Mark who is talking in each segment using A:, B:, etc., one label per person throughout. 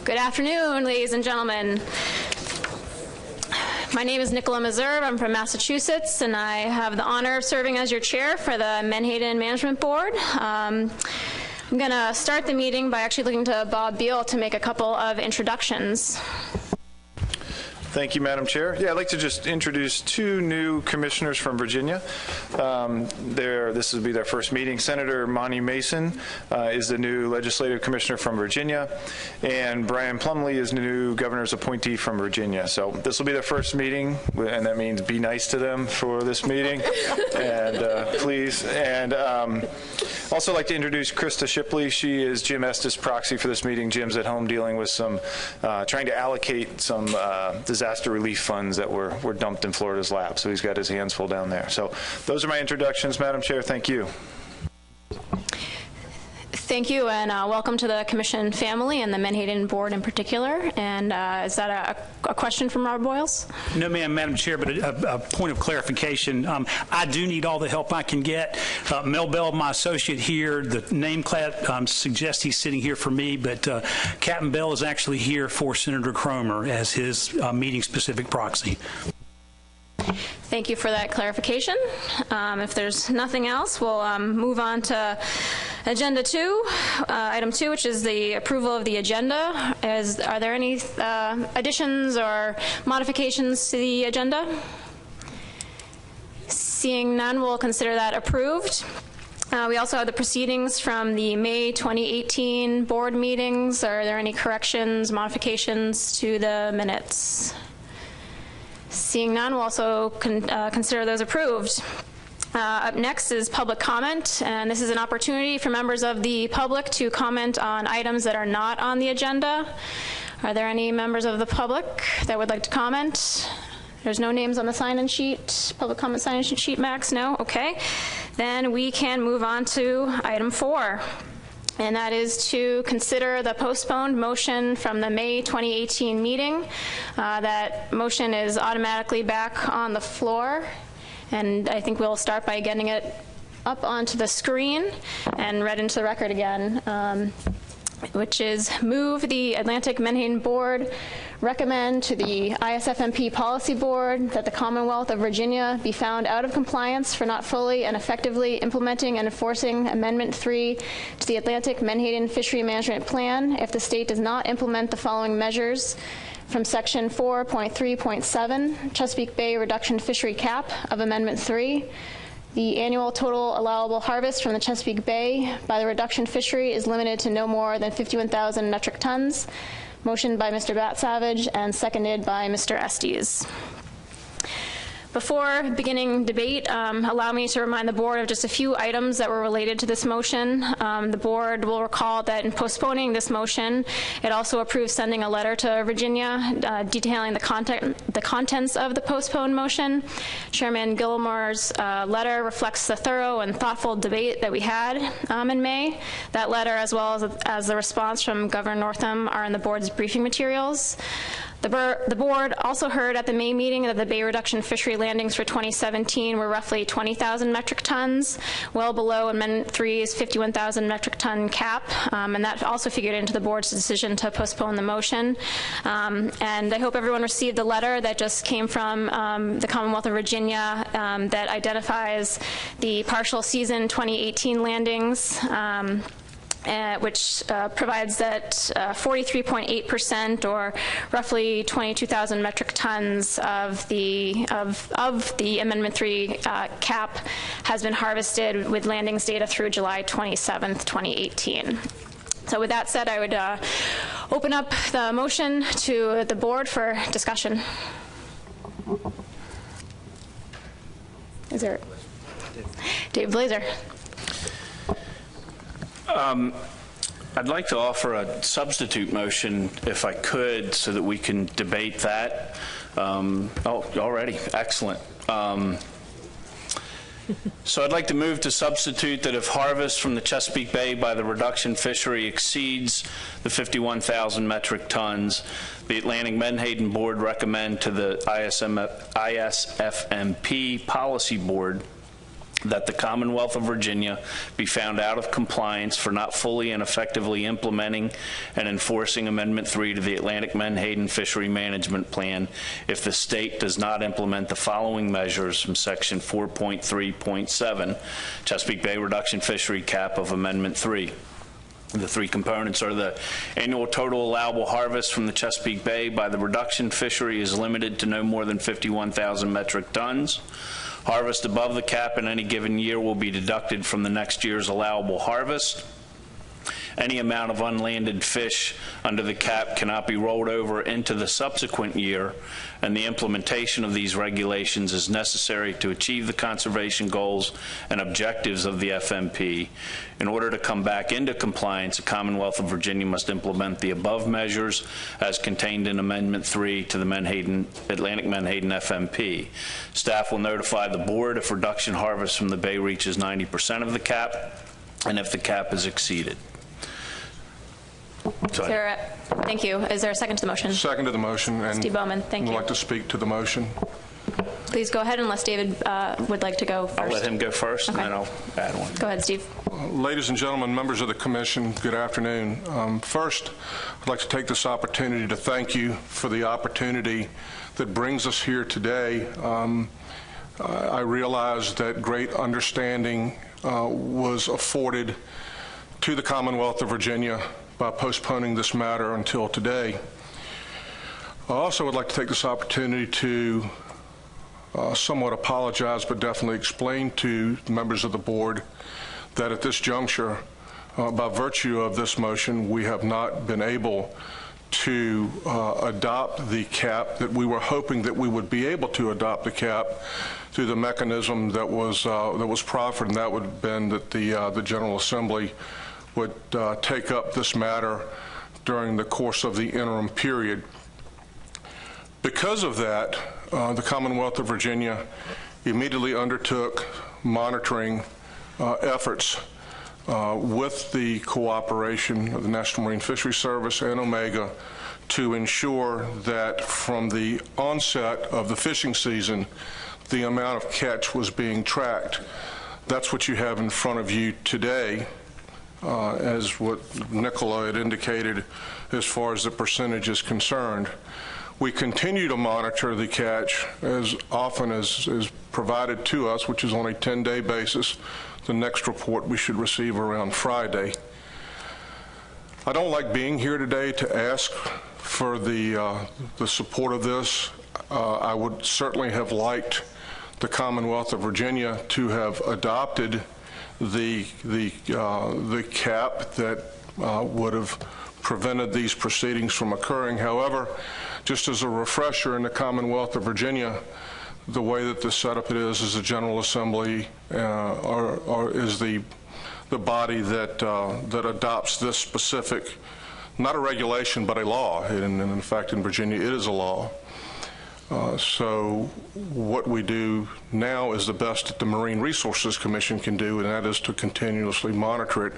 A: Good afternoon, ladies and gentlemen. My name is Nicola Meserve. I'm from Massachusetts, and I have the honor of serving as your chair for the Menhaden Management Board. I'm going to start the meeting by actually looking to Bob Beal to make a couple of introductions.
B: Thank you, Madam Chair. Yeah, I'd like to just introduce two new commissioners from Virginia. This will be their first meeting. Senator Monty Mason is the new legislative commissioner from Virginia, and Brian Plumlee is the new governor's appointee from Virginia. So this will be their first meeting, and that means be nice to them for this meeting, and please. And also like to introduce Krista Shipley. She is Jim Estes' proxy for this meeting. Jim's at home dealing with some, trying to allocate some disaster relief funds that were dumped in Florida's lap. So he's got his hands full down there. So those are my introductions, Madam Chair. Thank you.
A: Thank you, and welcome to the Commission family and the Menhaden Board in particular. And is that a question from Robert Boyles?
C: No, ma'am, Madam Chair, but a point of clarification. I do need all the help I can get. Mel Bell, my associate here, the name clad suggests he's sitting here for me, but Captain Bell is actually here for Senator Cromer as his meeting-specific proxy.
A: Thank you for that clarification. If there's nothing else, we'll move on to Agenda 2, Item 2, which is the approval of the agenda. Are there any additions or modifications to the agenda? Seeing none, we'll consider that approved. We also have the proceedings from the May 2018 board meetings. Are there any corrections, modifications to the minutes? Seeing none, we'll also consider those approved. Up next is public comment, and this is an opportunity for members of the public to comment on items that are not on the agenda. Are there any members of the public that would like to comment? There's no names on the sign-in sheet, public comment sign-in sheet, Max? No? Okay. Then we can move on to Item 4. And that is to consider the postponed motion from the May 2018 meeting. That motion is automatically back on the floor, and I think we'll start by getting it up onto the screen and read into the record again, which is move the Atlantic Menhaden Board recommend to the ISFMP Policy Board that the Commonwealth of Virginia be found out of compliance for not fully and effectively implementing and enforcing Amendment 3 to the Atlantic Menhaden Fishery Management Plan if the state does not implement the following measures from Section 4.3.7, Chesapeake Bay Reduction Fishery Cap of Amendment 3. The annual total allowable harvest from the Chesapeake Bay by the reduction fishery is limited to no more than 51,000 metric tons. Motioned by Mr. Bat-Savage and seconded by Mr. Estes. Before beginning debate, allow me to remind the board of just a few items that were related to this motion. The board will recall that in postponing this motion, it also approved sending a letter to Virginia detailing the contents of the postponed motion. Chairman Gilmore's letter reflects the thorough and thoughtful debate that we had in May. That letter, as well as the response from Governor Northam, are in the board's briefing materials. The board also heard at the May meeting that the Bay Reduction fishery landings for 2017 were roughly 20,000 metric tons, well below Amendment 3's 51,000 metric ton cap, and that also figured into the board's decision to postpone the motion. And I hope everyone received the letter that just came from the Commonwealth of Virginia that identifies the partial season 2018 landings. Which provides that 43.8%, or roughly 22,000 metric tons of the Amendment 3 cap has been harvested with landings data through July 27th, 2018. So with that said, I would open up the motion to the board for discussion. Is there? Dave Blazer.
D: I'd like to offer a substitute motion, if I could, so that we can debate that. Already, excellent. So I'd like to move to substitute that if harvest from the Chesapeake Bay by the reduction fishery exceeds the 51,000 metric tons, the Atlantic Menhaden Board recommend to the ISFMP Policy Board that the Commonwealth of Virginia be found out of compliance for not fully and effectively implementing and enforcing Amendment 3 to the Atlantic Menhaden Fishery Management Plan if the state does not implement the following measures from Section 4.3.7, Chesapeake Bay Reduction Fishery Cap of Amendment 3. The three components are the annual total allowable harvest from the Chesapeake Bay by the reduction fishery is limited to no more than 51,000 metric tons. Harvest above the cap in any given year will be deducted from the next year's allowable harvest. Any amount of unlanded fish under the cap cannot be rolled over into the subsequent year, and the implementation of these regulations is necessary to achieve the conservation goals and objectives of the FMP. In order to come back into compliance, the Commonwealth of Virginia must implement the above measures as contained in Amendment 3 to the Atlantic Menhaden FMP. Staff will notify the board if reduction harvest from the bay reaches 90% of the cap and if the cap is exceeded.
A: Thank you. Is there a second to the motion?
E: Second to the motion. And
A: Steve Bowman, thank you.
E: I'd like to speak to the motion.
A: Please go ahead unless David would like to go first.
D: I'll let him go first,
A: Okay.
D: and then I'll add one.
A: Go ahead, Steve.
E: Ladies and gentlemen, members of the commission, good afternoon. First, I'd like to take this opportunity to thank you for the opportunity that brings us here today. I realize that great understanding was afforded to the Commonwealth of Virginia by postponing this matter until today. I also would like to take this opportunity to somewhat apologize, but definitely explain to members of the board that at this juncture, by virtue of this motion, we have not been able to adopt the cap that we were hoping that we would be able to adopt the cap through the mechanism that was proffered, and that would have been that the General Assembly would take up this matter during the course of the interim period. Because of that, the Commonwealth of Virginia immediately undertook monitoring efforts with the cooperation of the National Marine Fisheries Service and Omega to ensure that from the onset of the fishing season, the amount of catch was being tracked. That's what you have in front of you today. As what Nicola had indicated as far as the percentage is concerned. We continue to monitor the catch as often as is provided to us, which is on a 10-day basis. The next report we should receive around Friday. I don't like being here today to ask for the support of this. I would certainly have liked the Commonwealth of Virginia to have adopted the cap that would have prevented these proceedings from occurring. However, just as a refresher, in the Commonwealth of Virginia, the way that the setup is the General Assembly or is the body that adopts this specific, not a regulation, but a law. And in fact, in Virginia, it is a law. So what we do now is the best that the Marine Resources Commission can do, and that is to continuously monitor it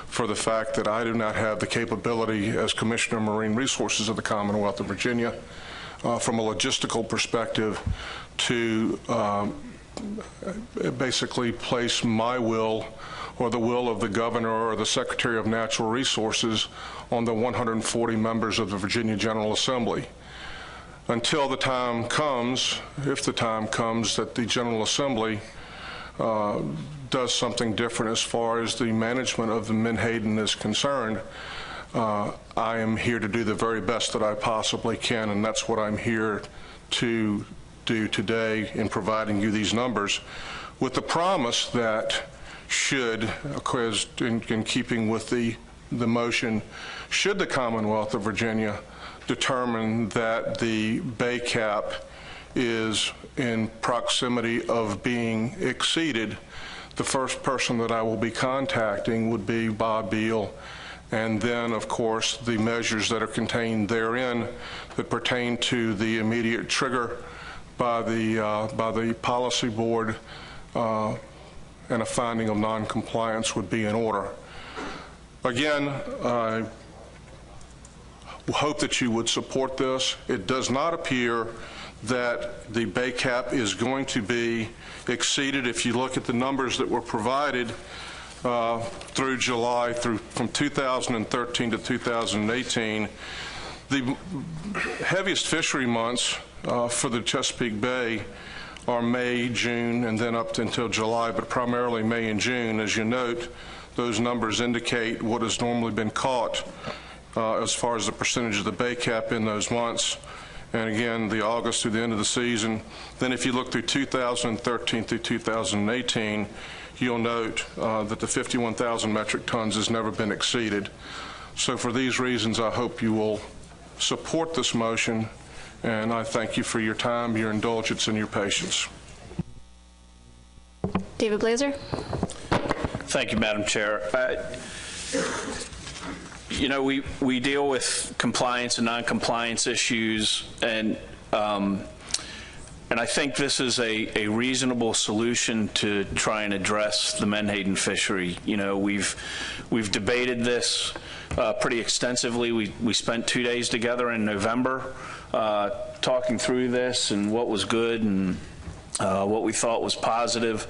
E: for the fact that I do not have the capability as Commissioner of Marine Resources of the Commonwealth of Virginia from a logistical perspective to basically place my will or the will of the Governor or the Secretary of Natural Resources on the 140 members of the Virginia General Assembly. Until the time comes, if the time comes, that the General Assembly does something different as far as the management of the Menhaden is concerned, I am here to do the very best that I possibly can, and that's what I'm here to do today in providing you these numbers, with the promise that should, in keeping with the motion, should the Commonwealth of Virginia determine that the bay cap is in proximity of being exceeded, the first person that I will be contacting would be Bob Beal, and then, of course, the measures that are contained therein that pertain to the immediate trigger by the policy board and a finding of noncompliance would be in order. Again, I hope that you would support this. It does not appear that the bay cap is going to be exceeded. If you look at the numbers that were provided through July, from 2013 to 2018, the heaviest fishery months for the Chesapeake Bay are May, June, and then up until July, but primarily May and June. As you note, those numbers indicate what has normally been caught as far as the percentage of the bay cap in those months. And again, the August through the end of the season. Then if you look through 2013 through 2018, you'll note that the 51,000 metric tons has never been exceeded. So for these reasons, I hope you will support this motion, and I thank you for your time, your indulgence, and your patience.
A: David Blazer.
D: Thank you, Madam Chair. You know, we deal with compliance and non-compliance issues, and I think this is a reasonable solution to try and address the Menhaden fishery. You know, we've debated this pretty extensively. We spent 2 days together in November talking through this and what was good and what we thought was positive.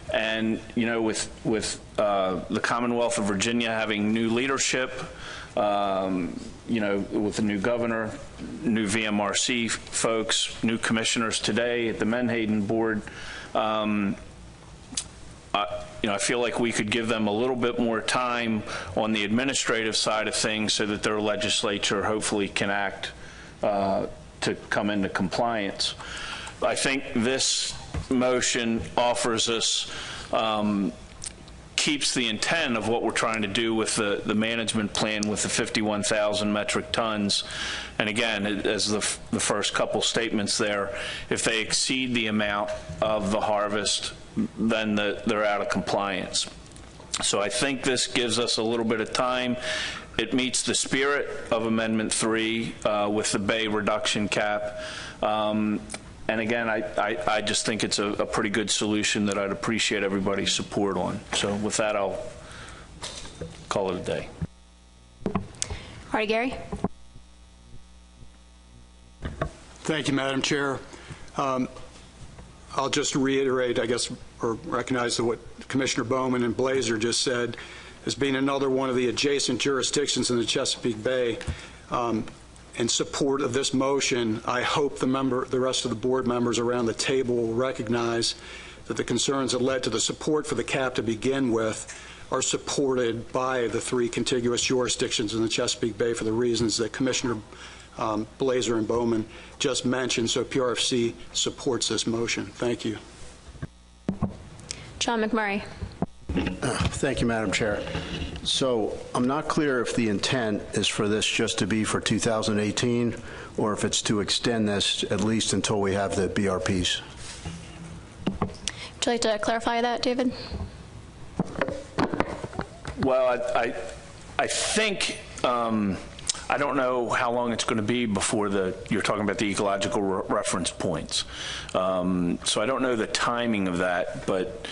D: And you know, with the Commonwealth of Virginia having new leadership, you know, with the new governor, new VMRC folks, new commissioners today at the Menhaden board, you know, I feel like we could give them a little bit more time on the administrative side of things so that their legislature hopefully can act to come into compliance. I think this motion offers us, keeps the intent of what we're trying to do with the management plan with the 51,000 metric tons. And again, as the first couple statements there, if they exceed the amount of the harvest, then they're out of compliance. So I think this gives us a little bit of time. It meets the spirit of Amendment 3 with the bay reduction cap. And again, I just think it's a pretty good solution that I'd appreciate everybody's support on. So with that, I'll call it a day.
A: All right, Gary.
F: Thank you, Madam Chair. I'll just reiterate, I guess, or recognize that what Commissioner Bowman and Blazer just said as being another one of the adjacent jurisdictions in the Chesapeake Bay. In support of this motion, I hope the rest of the board members around the table will recognize that the concerns that led to the support for the cap to begin with are supported by the 3 contiguous jurisdictions in the Chesapeake Bay for the reasons that Commissioner Blazer and Bowman just mentioned. So PRFC supports this motion. Thank you.
A: John McMurray.
G: Thank you, Madam Chair. So I'm not clear if the intent is for this just to be for 2018 or if it's to extend this at least until we have the BRPs.
A: Would you like to clarify that, David?
D: Well, I think, I don't know how long it's going to be before you're talking about the ecological reference points. So I don't know the timing of that, but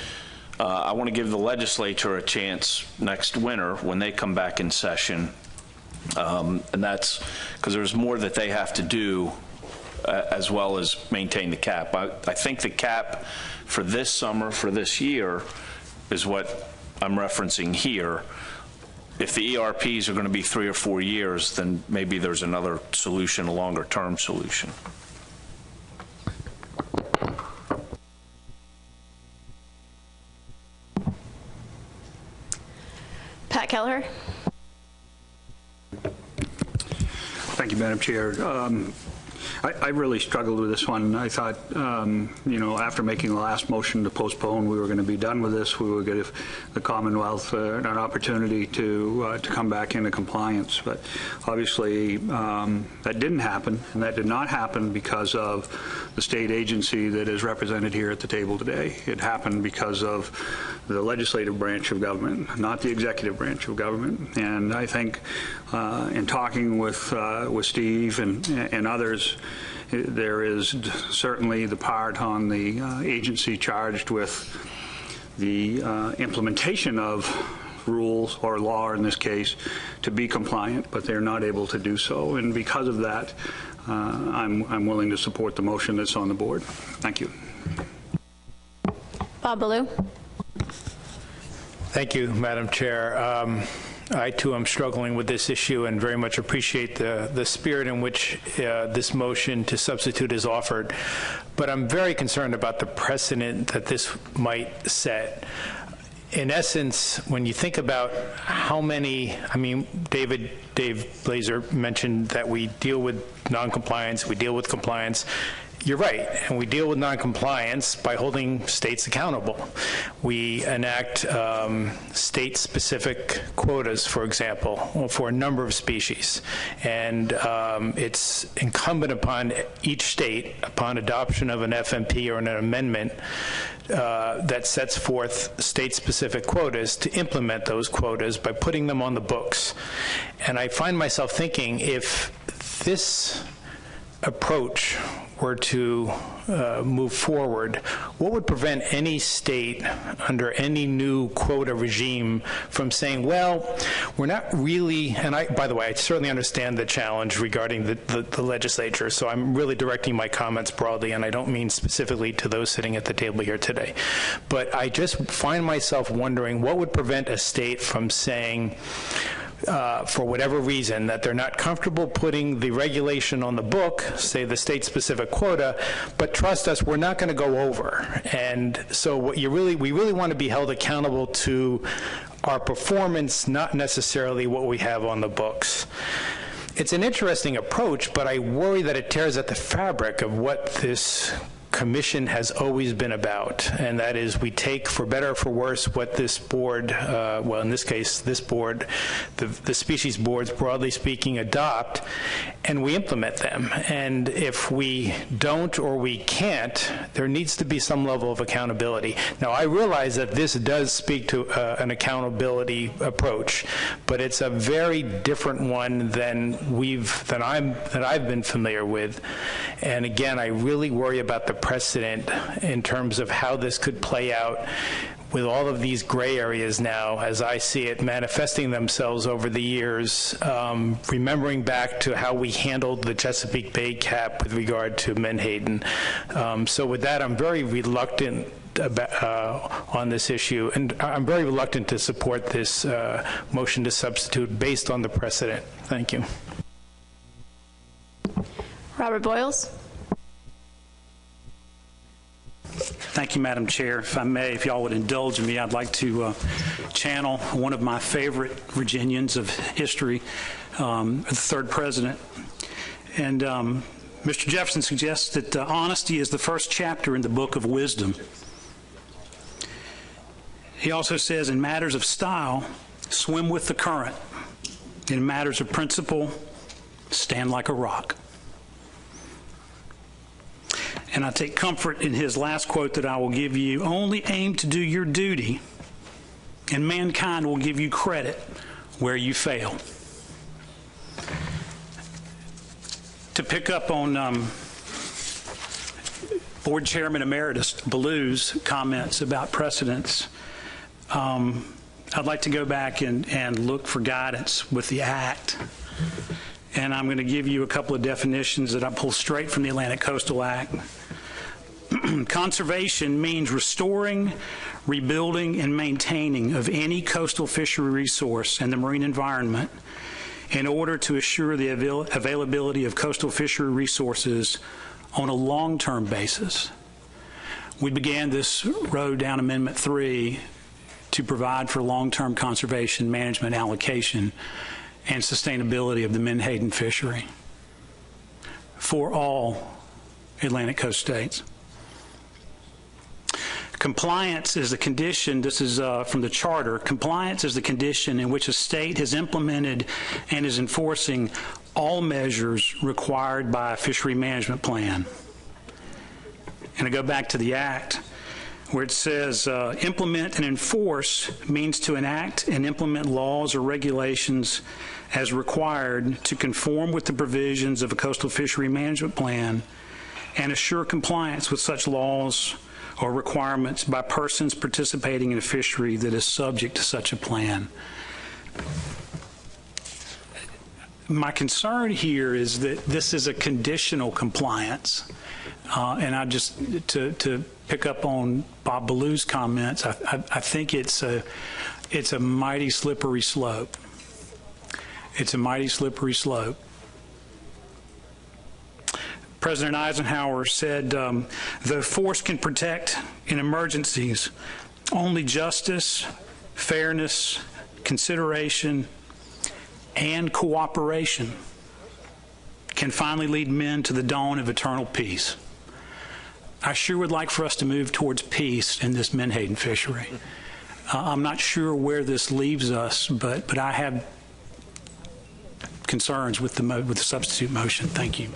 D: I want to give the legislature a chance next winter when they come back in session, and that's because there's more that they have to do as well as maintain the cap. I think the cap for this summer, for this year, is what I'm referencing here. If the ERPs are going to be 3 or 4 years, then maybe there's another solution, a longer-term solution.
A: Pat Kelleher.
H: Thank you, Madam Chair. I really struggled with this one. I thought, you know, after making the last motion to postpone, we were going to be done with this. We would give the Commonwealth an opportunity to come back into compliance. But obviously, that didn't happen, and that did not happen because of the state agency that is represented here at the table today. It happened because of the legislative branch of government, not the executive branch of government. And I think in talking with Steve and others, there is certainly the part on the agency charged with the implementation of rules or law in this case to be compliant, but they're not able to do so. And because of that, I'm willing to support the motion that's on the board. Thank you.
A: Bob Ballou.
I: Thank you, Madam Chair. I, too, am struggling with this issue and very much appreciate the spirit in which this motion to substitute is offered. But I'm very concerned about the precedent that this might set. In essence, when you think about how many, I mean, Dave Blazer mentioned that we deal with noncompliance, we deal with compliance. You're right, and we deal with noncompliance by holding states accountable. We enact state-specific quotas, for example, for a number of species, and it's incumbent upon each state, upon adoption of an FMP or an amendment that sets forth state-specific quotas, to implement those quotas by putting them on the books. And I find myself thinking, if this approach were to move forward, what would prevent any state under any new quota regime from saying, well, we're not really, and by the way, I certainly understand the challenge regarding the legislature, so I'm really directing my comments broadly, and I don't mean specifically to those sitting at the table here today. But I just find myself wondering what would prevent a state from saying, for whatever reason, that they're not comfortable putting the regulation on the book, say the state-specific quota, but trust us, we're not going to go over. And so what we really want to be held accountable to our performance, not necessarily what we have on the books. It's an interesting approach, but I worry that it tears at the fabric of what this Commission has always been about, and that is we take, for better or for worse, what this board, well, in this case, this board, the species boards, broadly speaking, adopt, and we implement them. And if we don't or we can't, there needs to be some level of accountability. Now, I realize that this does speak to an accountability approach, but it's a very different one than I've been familiar with. And again, I really worry about the precedent in terms of how this could play out with all of these gray areas now, as I see it, manifesting themselves over the years, remembering back to how we handled the Chesapeake Bay cap with regard to Menhaden. So with that, I'm very reluctant on this issue, and I'm very reluctant to support this motion to substitute based on the precedent. Thank you.
A: Robert Boyles.
C: Thank you, Madam Chair. If I may, if y'all would indulge me, I'd like to channel one of my favorite Virginians of history, the third president. And Mr. Jefferson suggests that honesty is the first chapter in the book of wisdom. He also says, in matters of style, swim with the current. In matters of principle, stand like a rock. And I take comfort in his last quote that I will give you: only aim to do your duty, and mankind will give you credit where you fail. To pick up on Board Chairman Emeritus Ballou's comments about precedents, I'd like to go back and look for guidance with the Act. And I'm going to give you a couple of definitions that I pull straight from the Atlantic Coastal Act. Conservation means restoring, rebuilding, and maintaining of any coastal fishery resource and the marine environment in order to assure the availability of coastal fishery resources on a long-term basis. We began this road down Amendment 3 to provide for long-term conservation, management, allocation, and sustainability of the Menhaden fishery for all Atlantic coast states. Compliance is the condition, this is from the Charter, compliance is the condition in which a state has implemented and is enforcing all measures required by a fishery management plan. And I go back to the Act, where it says implement and enforce means to enact and implement laws or regulations as required to conform with the provisions of a coastal fishery management plan and assure compliance with such laws or requirements by persons participating in a fishery that is subject to such a plan. My concern here is that this is a conditional compliance, and I just, to pick up on Bob Ballou's comments, I think it's a mighty slippery slope. It's a mighty slippery slope. President Eisenhower said, the force can protect in emergencies. Only justice, fairness, consideration, and cooperation can finally lead men to the dawn of eternal peace. I sure would like for us to move towards peace in this Menhaden fishery. I'm not sure where this leaves us, but I have concerns with the substitute motion. Thank you.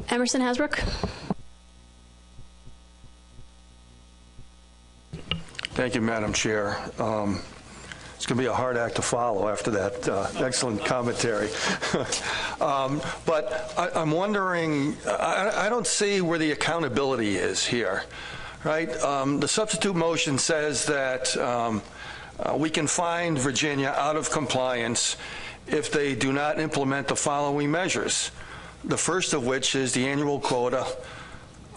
A: Emerson Hasbrook.
J: Thank you, Madam Chair. It's going to be a hard act to follow after that excellent commentary. But I'm wondering, I don't see where the accountability is here, right? The substitute motion says that we can find Virginia out of compliance if they do not implement the following measures. The first of which is the annual quota,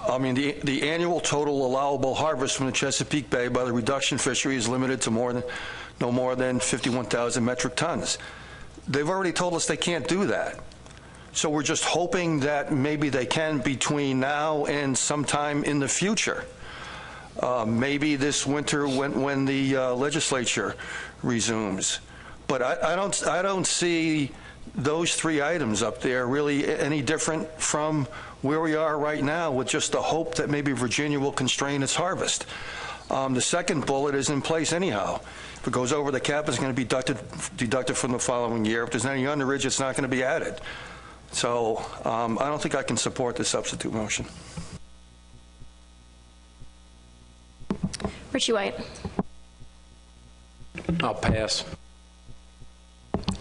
J: the annual total allowable harvest from the Chesapeake Bay by the reduction fishery is limited to no more than 51,000 metric tons. They've already told us they can't do that. So we're just hoping that maybe they can between now and sometime in the future. Maybe this winter when the legislature resumes. But I don't see those three items up there really any different from where we are right now, with just the hope that maybe Virginia will constrain its harvest. The second bullet is in place anyhow. If it goes over the cap, it's going to be deducted from the following year. If there's any underage, it's not going to be added. So I don't think I can support the substitute motion.
A: Richie White.
I: I'll pass.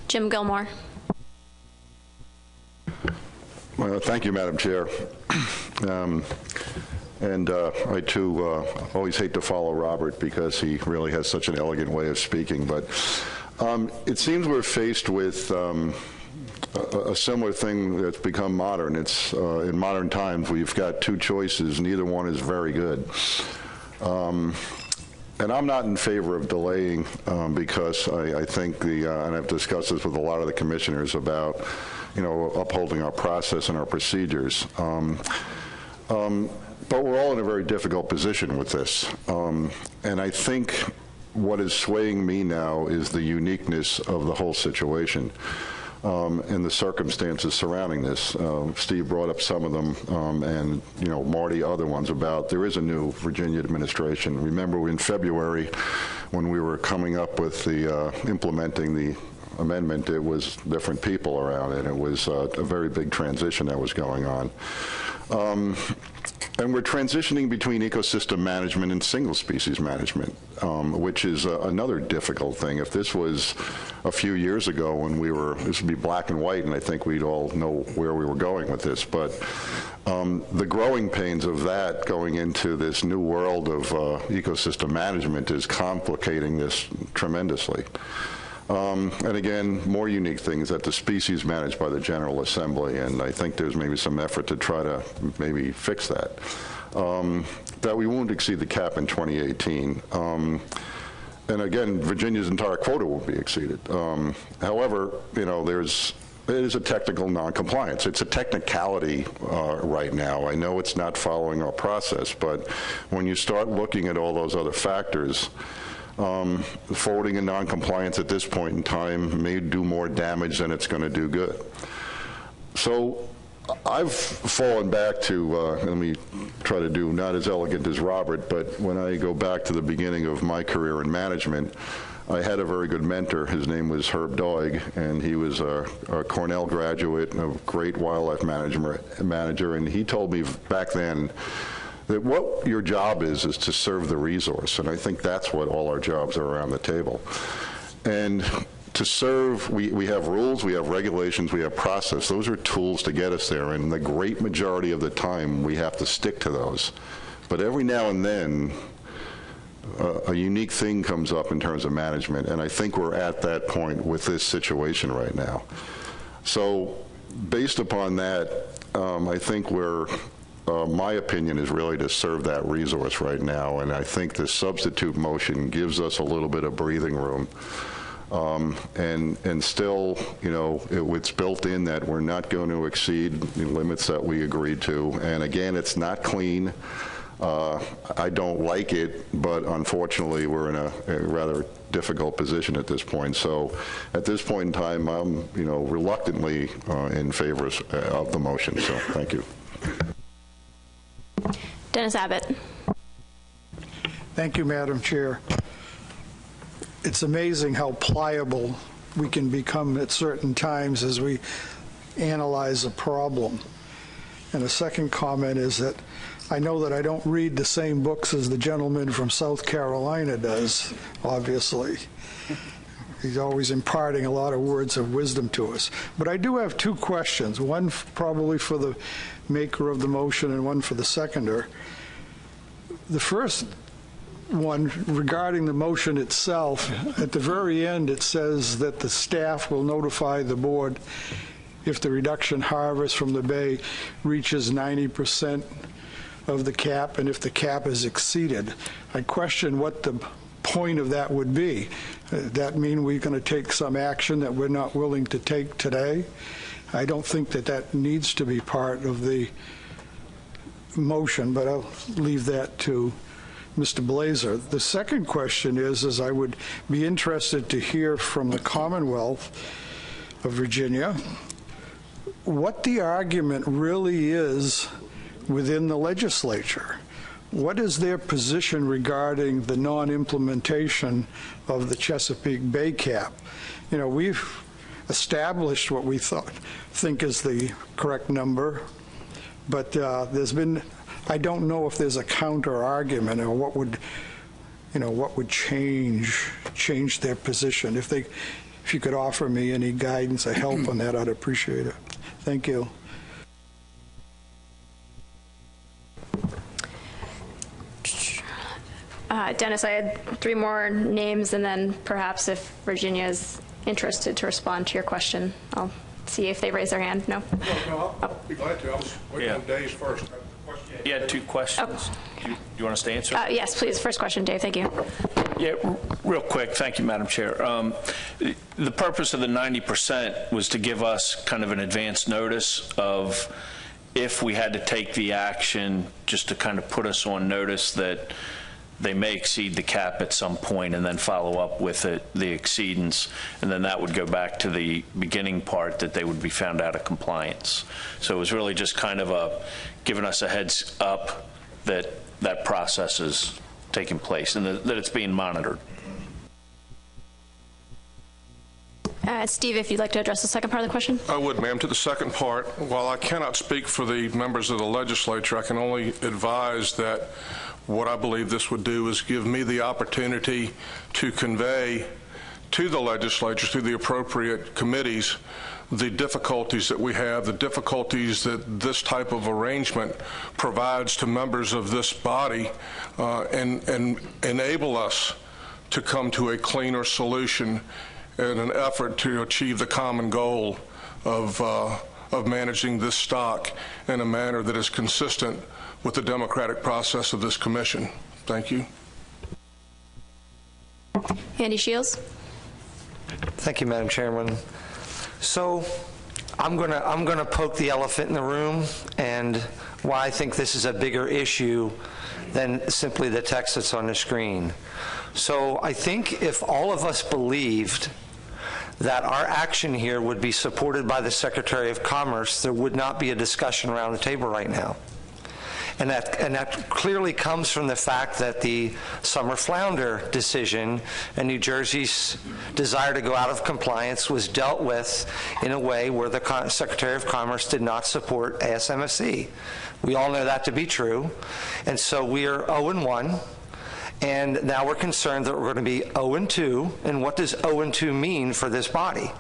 A: Jim Gilmore.
K: Well, thank you, Madam Chair. I, too, always hate to follow Robert because he really has such an elegant way of speaking. But it seems we're faced with a similar thing that's become modern. It's in modern times, we've got two choices. Neither one is very good. And I'm not in favor of delaying because I think and I've discussed this with a lot of the commissioners about, upholding our process and our procedures. But we're all in a very difficult position with this. And I think what is swaying me now is the uniqueness of the whole situation and the circumstances surrounding this. Steve brought up some of them, and Marty other ones about there is a new Virginia administration. Remember in February when we were coming up with the implementing the amendment, it was different people around it. It was a very big transition that was going on. And we're transitioning between ecosystem management and single species management, which is another difficult thing. If this was a few years ago when this would be black and white, and I think we'd all know where we were going with this. But the growing pains of that going into this new world of ecosystem management is complicating this tremendously. And again, more unique things that the species managed by the General Assembly, and I think there's maybe some effort to try to maybe fix that. That we won't exceed the cap in 2018. And again, Virginia's entire quota won't be exceeded. However, it is a technical noncompliance. It's a technicality right now. I know it's not following our process, but when you start looking at all those other factors, forwarding a noncompliance at this point in time may do more damage than it's going to do good. So I've fallen back to, let me try to do not as elegant as Robert, but when I go back to the beginning of my career in management, I had a very good mentor. His name was Herb Doig, and he was a Cornell graduate and a great wildlife manager, and he told me back then that what your job is to serve the resource, and I think that's what all our jobs are around the table. And to serve, we have rules, we have regulations, we have process. Those are tools to get us there, and the great majority of the time, we have to stick to those. But every now and then, a unique thing comes up in terms of management, and I think we're at that point with this situation right now. So based upon that, I think my opinion is really to serve that resource right now, and I think the substitute motion gives us a little bit of breathing room. And still, you know, it's built in that we're not going to exceed the limits that we agreed to. And again, it's not clean. I don't like it, but unfortunately, we're in a rather difficult position at this point. So at this point in time, I'm, you know, reluctantly in favor of the motion. So thank you.
A: Dennis Abbott.
L: Thank you, Madam Chair. It's amazing how pliable we can become at certain times as we analyze a problem. And the second comment is that I know that I don't read the same books as the gentleman from South Carolina does, obviously. He's always imparting a lot of words of wisdom to us. But I do have two questions, one probably for the maker of the motion and one for the seconder. The first one regarding the motion itself, at the very end it says that the staff will notify the board if the reduction harvest from the bay reaches 90% of the cap and if the cap is exceeded. I question what the point of that would be. That mean we're going to take some action that we're not willing to take today? I don't think that that needs to be part of the motion, but I'll leave that to Mr. Blazer. The second question is I would be interested to hear from the Commonwealth of Virginia what the argument really is within the legislature. What is their position regarding the non-implementation of the Chesapeake Bay cap? You know, we've established what we think is the correct number, but there's been, I don't know if there's a counter argument or what would, you know, what would change their position. If you could offer me any guidance or help on that, I'd appreciate it. Thank you.
A: Dennis, I had three more names, and then perhaps if Virginia is interested to respond to your question, I'll see if they raise their hand. No?
E: No, I'll be glad to. I was waiting on Dave's first.
D: You had two questions.
A: Oh.
D: Do you want us to answer?
A: Yes, please. First question, Dave. Thank you.
D: Yeah, real quick. Thank you, Madam Chair. The purpose of the 90% was to give us kind of an advance notice of if we had to take the action, just to kind of put us on notice that they may exceed the cap at some point, and then follow up with the exceedance, and then that would go back to the beginning part that they would be found out of compliance. So it was really just kind of giving us a heads up that that process is taking place and that it's being monitored.
A: Steve, if you'd like to address the second part of the question.
E: I would, ma'am. To the second part, while I cannot speak for the members of the legislature, I can only advise that what I believe this would do is give me the opportunity to convey to the legislature through the appropriate committees the difficulties that we have, the difficulties that this type of arrangement provides to members of this body, and enable us to come to a cleaner solution in an effort to achieve the common goal of managing this stock in a manner that is consistent with the democratic process of this commission. Thank you.
A: Andy Shields.
M: Thank you, Madam Chairman. So I'm gonna poke the elephant in the room and why I think this is a bigger issue than simply the text that's on the screen. So I think if all of us believed that our action here would be supported by the Secretary of Commerce, there would not be a discussion around the table right now. And that clearly comes from the fact that the summer flounder decision and New Jersey's desire to go out of compliance was dealt with in a way where the Secretary of Commerce did not support ASMSC. We all know that to be true. And so we are 0-1. And now we're concerned that we're going to be 0-2, and what does 0-2 mean for this body?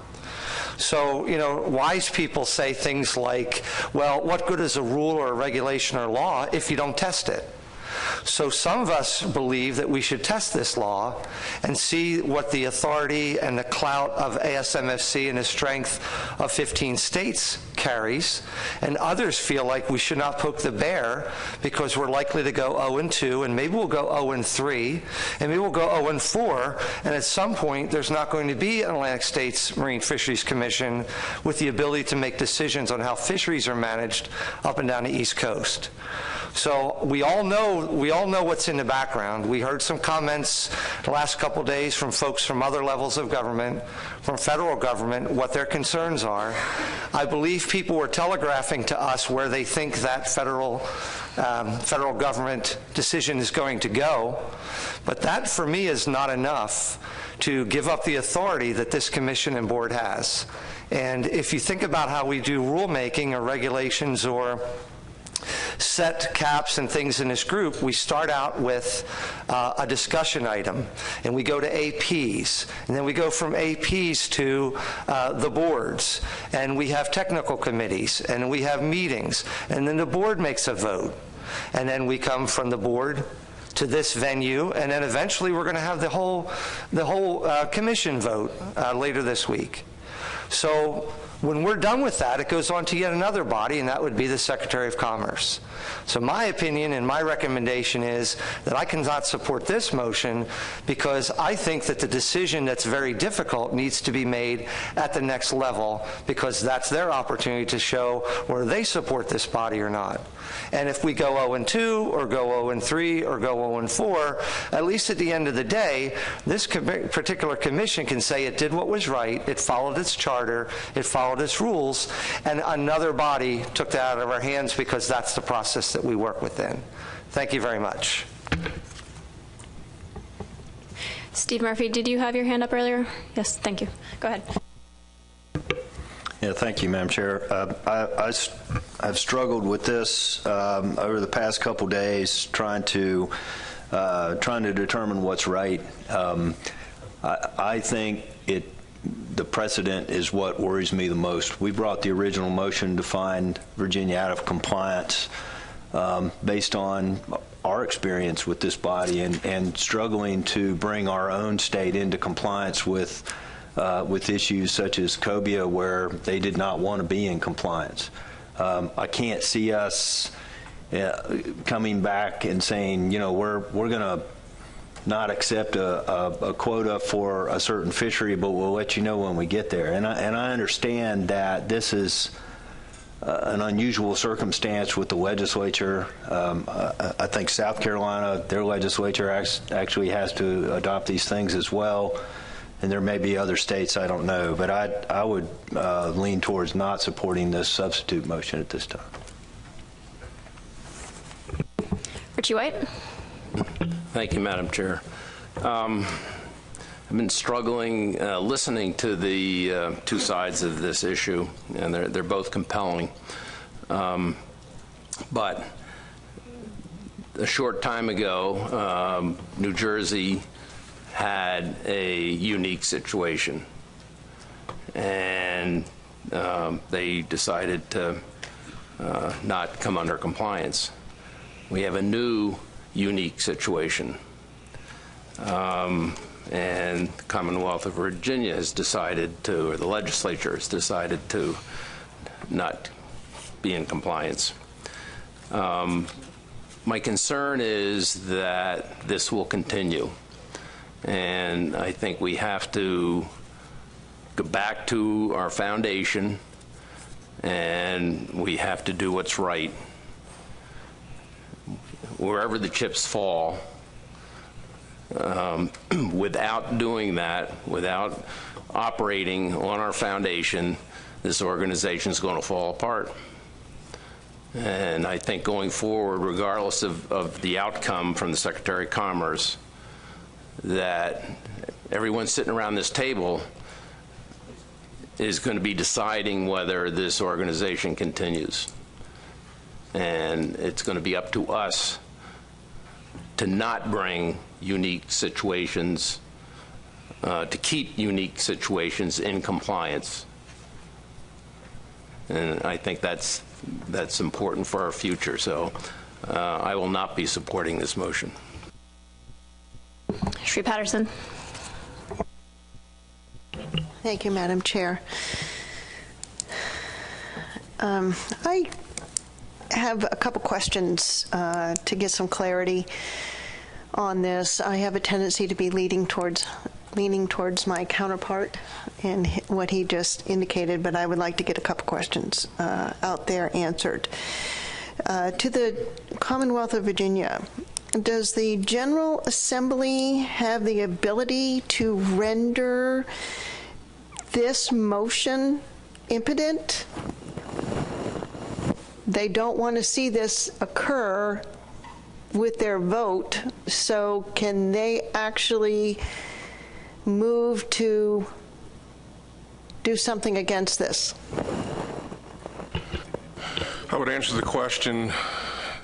M: So, you know, wise people say things like, well, what good is a rule or a regulation or law if you don't test it? So some of us believe that we should test this law and see what the authority and the clout of ASMFC and the strength of 15 states carries, and others feel like we should not poke the bear because we're likely to go 0-2, and maybe we'll go 0-3, and maybe we'll go 0-4, and at some point there's not going to be an Atlantic States Marine Fisheries Commission with the ability to make decisions on how fisheries are managed up and down the East Coast. So we all know what's in the background. We heard some comments the last couple days from folks from other levels of government, from federal government, what their concerns are. I believe people were telegraphing to us where they think that federal government decision is going to go. But that, for me, is not enough to give up the authority that this commission and board has. And if you think about how we do rulemaking or regulations or set caps and things in this group, we start out with a discussion item, and we go to APs, and then we go from APs to the boards, and we have technical committees, and we have meetings, and then the board makes a vote, and then we come from the board to this venue, and then eventually we're going to have the whole commission vote later this week. So when we're done with that, it goes on to yet another body, and that would be the Secretary of Commerce. So my opinion and my recommendation is that I cannot support this motion because I think that the decision that's very difficult needs to be made at the next level, because that's their opportunity to show whether they support this body or not. And if we go 0-2 or go 0-3 or go 0-4, at least at the end of the day, this particular commission can say it did what was right, it followed its charter, it followed its rules, and another body took that out of our hands because that's the process that we work within. Thank you very much.
A: Steve Murphy, did you have your hand up earlier? Yes, thank you. Go ahead.
N: Yeah, thank you, Madam Chair. I've struggled with this over the past couple days, trying to determine what's right. I think the precedent is what worries me the most. We brought the original motion to find Virginia out of compliance based on our experience with this body and struggling to bring our own state into compliance with issues such as cobia, where they did not want to be in compliance. I can't see us coming back and saying, you know, we're going to not accept a quota for a certain fishery, but we'll let you know when we get there. And I understand that this is an unusual circumstance with the legislature. I think South Carolina, their legislature actually has to adopt these things as well. And there may be other states, I don't know, but I would lean towards not supporting this substitute motion at this time.
A: Richie White.
O: Thank you, Madam Chair. I've been struggling listening to the two sides of this issue, and they're both compelling. But a short time ago, New Jersey had a unique situation, and they decided to not come under compliance. We have a new unique situation, and the Commonwealth of Virginia has decided to, or the legislature has decided to not be in compliance. My concern is that this will continue. And I think we have to go back to our foundation, and we have to do what's right. Wherever the chips fall, without doing that, without operating on our foundation, this organization is going to fall apart. And I think going forward, regardless of the outcome from the Secretary of Commerce, that everyone sitting around this table is going to be deciding whether this organization continues. And it's going to be up to us to not bring unique situations, to keep unique situations in compliance. And I think that's important for our future. So I will not be supporting this motion.
A: Sri Patterson.
P: Thank you, Madam Chair. I have a couple questions to get some clarity on this. I have a tendency to be leaning towards my counterpart in what he just indicated, but I would like to get a couple questions out there answered. To the Commonwealth of Virginia, does the General Assembly have the ability to render this motion impotent? They don't want to see this occur with their vote, so can they actually move to do something against this?
E: I would answer the question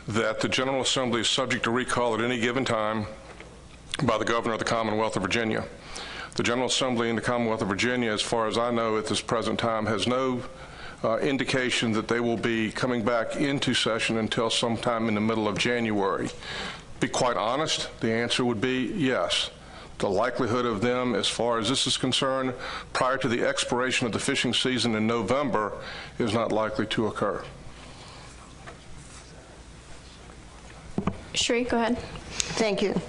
E: that the General Assembly is subject to recall at any given time by the Governor of the Commonwealth of Virginia. The General Assembly in the Commonwealth of Virginia, as far as I know at this present time, has no indication that they will be coming back into session until sometime in the middle of January. To be quite honest, the answer would be yes. The likelihood of them, as far as this is concerned, prior to the expiration of the fishing season in November, is not likely to occur.
A: Shri, go ahead.
P: Thank you.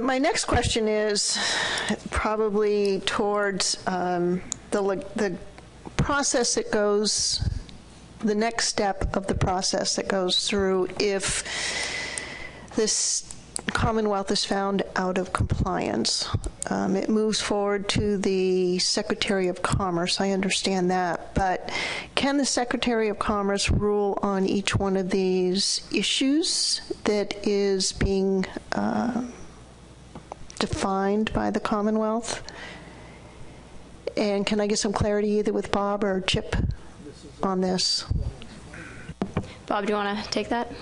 P: My next question is probably towards the process that goes, the next step of the process that goes through if this Commonwealth is found out of compliance. It moves forward to the Secretary of Commerce. I understand that, but can the Secretary of Commerce rule on each one of these issues that is being defined by the Commonwealth? And can I get some clarity either with Bob or Chip on this?
A: Bob, do you want to take that?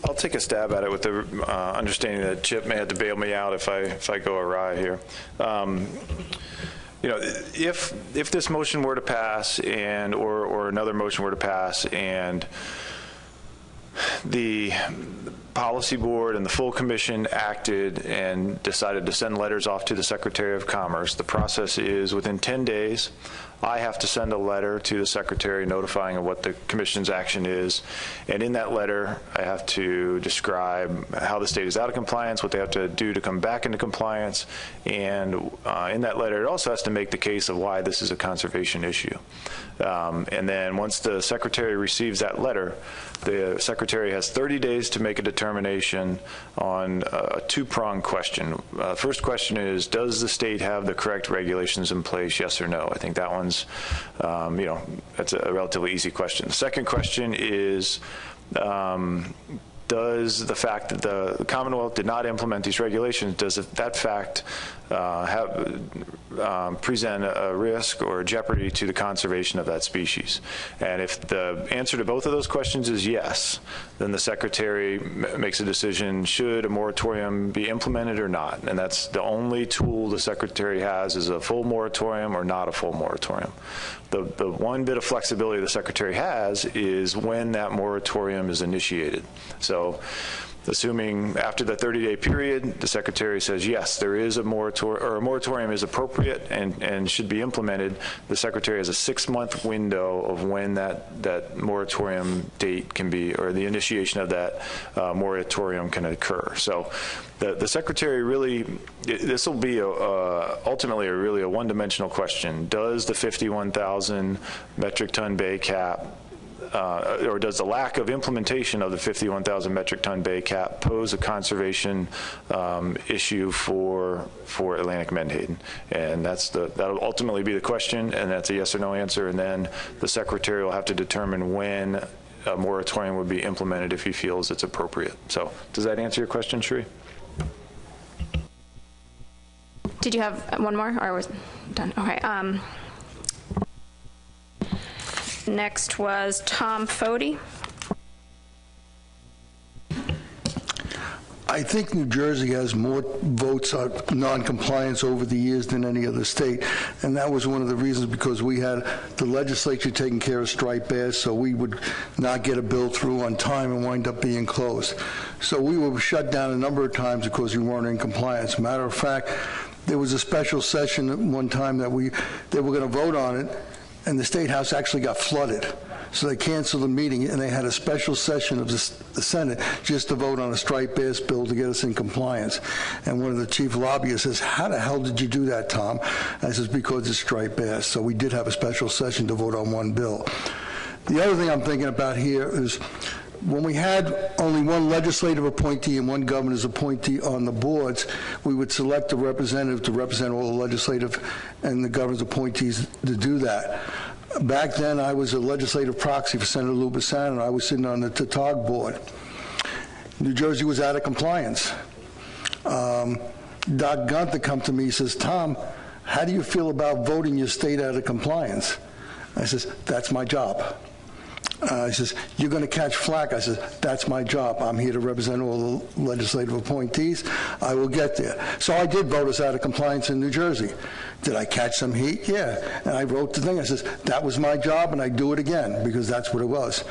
B: I'll take a stab at it with the understanding that Chip may have to bail me out if I go awry here. You know, if this motion were to pass and or another motion were to pass and the policy board and the full commission acted and decided to send letters off to the Secretary of Commerce, the process is within 10 days, I have to send a letter to the Secretary notifying of what the commission's action is. And in that letter, I have to describe how the state is out of compliance, what they have to do to come back into compliance. And in that letter, it also has to make the case of why this is a conservation issue. And then once the Secretary receives that letter, the Secretary has 30 days to make a determination on a two-pronged question. First question is, does the state have the correct regulations in place, yes or no? I think that one's, you know, that's a relatively easy question. The second question is, does the fact that the Commonwealth did not implement these regulations, does that fact present a risk or a jeopardy to the conservation of that species? And if the answer to both of those questions is yes, then the Secretary makes a decision, should a moratorium be implemented or not? And that's the only tool the Secretary has, is a full moratorium or not a full moratorium. The one bit of flexibility the Secretary has is when that moratorium is initiated. So assuming after the 30-day period, the Secretary says, yes, there is a moratorium, or a moratorium is appropriate and should be implemented, the Secretary has a 6-month window of when that moratorium date can be, or the initiation of that moratorium can occur. So the Secretary really, this will be ultimately really a one-dimensional question. Does the 51,000 metric ton bay cap or does the lack of implementation of the 51,000 metric ton bay cap pose a conservation issue for Atlantic Menhaden? And that'll ultimately be the question, and that's a yes or no answer. And then the Secretary will have to determine when a moratorium would be implemented if he feels it's appropriate. So does that answer your question, Shri?
A: Did you have one more, or was done? Okay. Next was Tom Fody.
Q: I think New Jersey has more votes on non-compliance over the years than any other state, and that was one of the reasons, because we had the legislature taking care of striped bass, so we would not get a bill through on time and wind up being closed. So we were shut down a number of times because we weren't in compliance. Matter of fact, there was a special session at one time that they were going to vote on it, and the State House actually got flooded. So they canceled the meeting, and they had a special session of the Senate just to vote on a striped bass bill to get us in compliance. And one of the chief lobbyists says, "How the hell did you do that, Tom?" I says, "Because it's striped bass." So we did have a special session to vote on one bill. The other thing I'm thinking about here is when we had only one legislative appointee and one governor's appointee on the boards, we would select a representative to represent all the legislative and the governor's appointees to do that. Back then, I was a legislative proxy for Senator Lou Bassano, and I was sitting on the TATOG board. New Jersey was out of compliance. Doc Gunther come to me, he says, "Tom, how do you feel about voting your state out of compliance?" I says, "That's my job." He says, "You're going to catch flack." I says, "That's my job. I'm here to represent all the legislative appointees. I will get there." So I did vote us out of compliance in New Jersey. Did I catch some heat? Yeah. And I wrote the thing. I says, "That was my job, and I do it again," because that's what it was.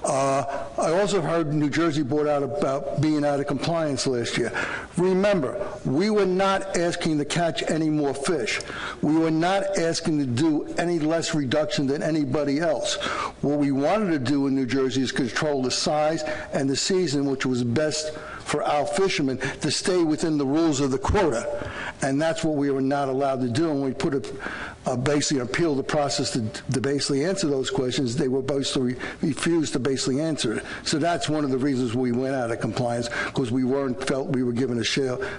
Q: I also heard New Jersey brought out about being out of compliance last year. Remember, we were not asking to catch any more fish. We were not asking to do any less reduction than anybody else. What we wanted to do in New Jersey is control the size and the season, which was best for our fishermen to stay within the rules of the quota. And that's what we were not allowed to do. And we put basically appeal the process to basically answer those questions. They were basically refused to basically answer it. So that's one of the reasons we went out of compliance, because we felt we were given a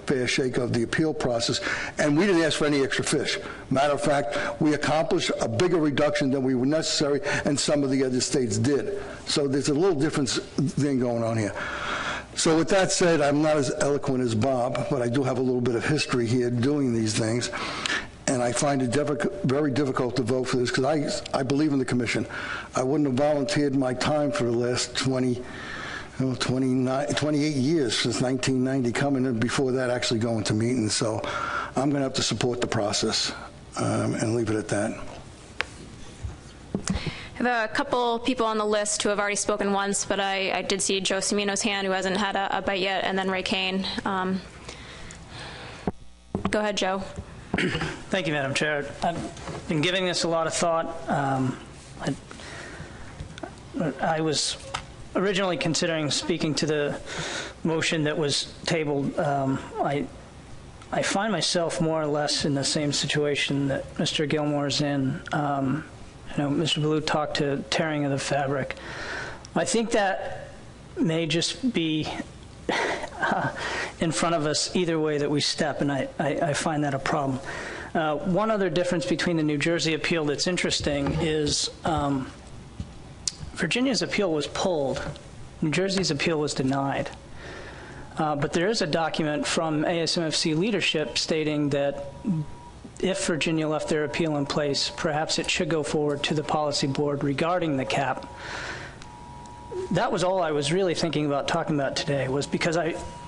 Q: fair shake of the appeal process. And we didn't ask for any extra fish. Matter of fact, we accomplished a bigger reduction than we were necessary, and some of the other states did. So there's a little difference thing going on here. So with that said, I'm not as eloquent as Bob, but I do have a little bit of history here doing these things. And I find it very difficult to vote for this, because I believe in the commission. I wouldn't have volunteered my time for the last 28 years, since 1990 coming, and before that actually going to meetings. So I'm going to have to support the process and leave it at that.
A: I have a couple people on the list who have already spoken once, but I did see Joe Cimino's hand, who hasn't had a bite yet, and then Ray Kane. Go ahead, Joe.
R: Thank you, Madam Chair. I've been giving this a lot of thought. I was originally considering speaking to the motion that was tabled. I find myself more or less in the same situation that Mr. Gilmore's in. Mr. Blue talked to tearing of the fabric. I think that may just be in front of us either way that we step, and I find that a problem. One other difference between the New Jersey appeal that's interesting is Virginia's appeal was pulled. New Jersey's appeal was denied. But there is a document from ASMFC leadership stating that if Virginia left their appeal in place, perhaps it should go forward to the policy board regarding the cap. That was all I was really thinking about talking about today, was because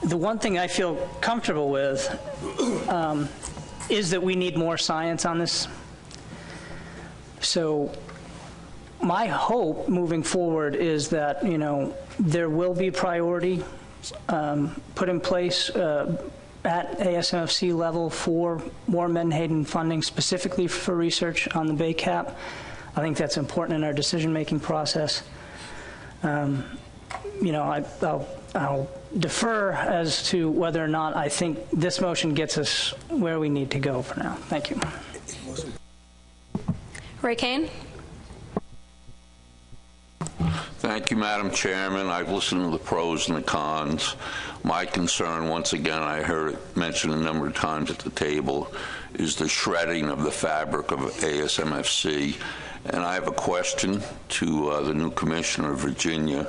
R: the one thing I feel comfortable with is that we need more science on this. So my hope moving forward is that, there will be priority put in place at ASMFC level for more Menhaden funding, specifically for research on the Bay Cap. I think that's important in our decision-making process. I'll defer as to whether or not I think this motion gets us where we need to go for now. Thank you.
A: Ray Kane.
S: Thank you, Madam Chairman. I've listened to the pros and the cons. My concern, once again, I heard it mentioned a number of times at the table, is the shredding of the fabric of ASMFC. And I have a question to the new Commissioner of Virginia.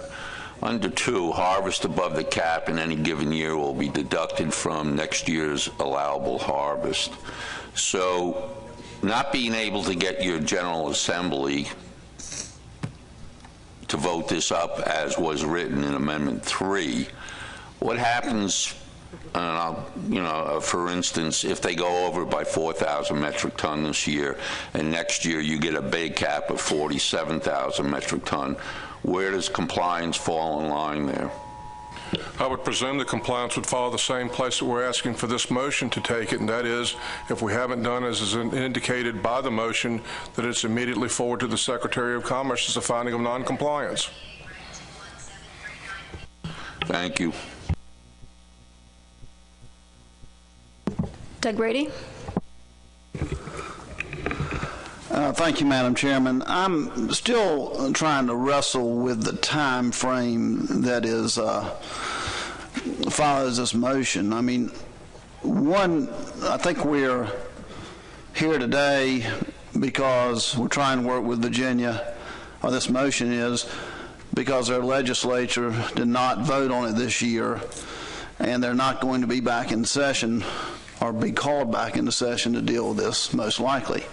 S: Under 2, harvest above the cap in any given year will be deducted from next year's allowable harvest. So not being able to get your General Assembly to vote this up as was written in Amendment 3, what happens and for instance, if they go over by 4,000 metric ton this year, and next year you get a big cap of 47,000 metric ton, where does compliance fall in line there?
E: I would presume the compliance would follow the same place that we're asking for this motion to take it, and that is, if we haven't done as is indicated by the motion, that it's immediately forward to the Secretary of Commerce as a finding of noncompliance.
S: Thank you.
A: Doug Brady.
T: Thank you, Madam Chairman. I'm still trying to wrestle with the time frame that is follows this motion. I mean, one, I think we're here today because we're trying to work with Virginia, or this motion is because their legislature did not vote on it this year, and they're not going to be back in session or be called back into session to deal with this, most likely.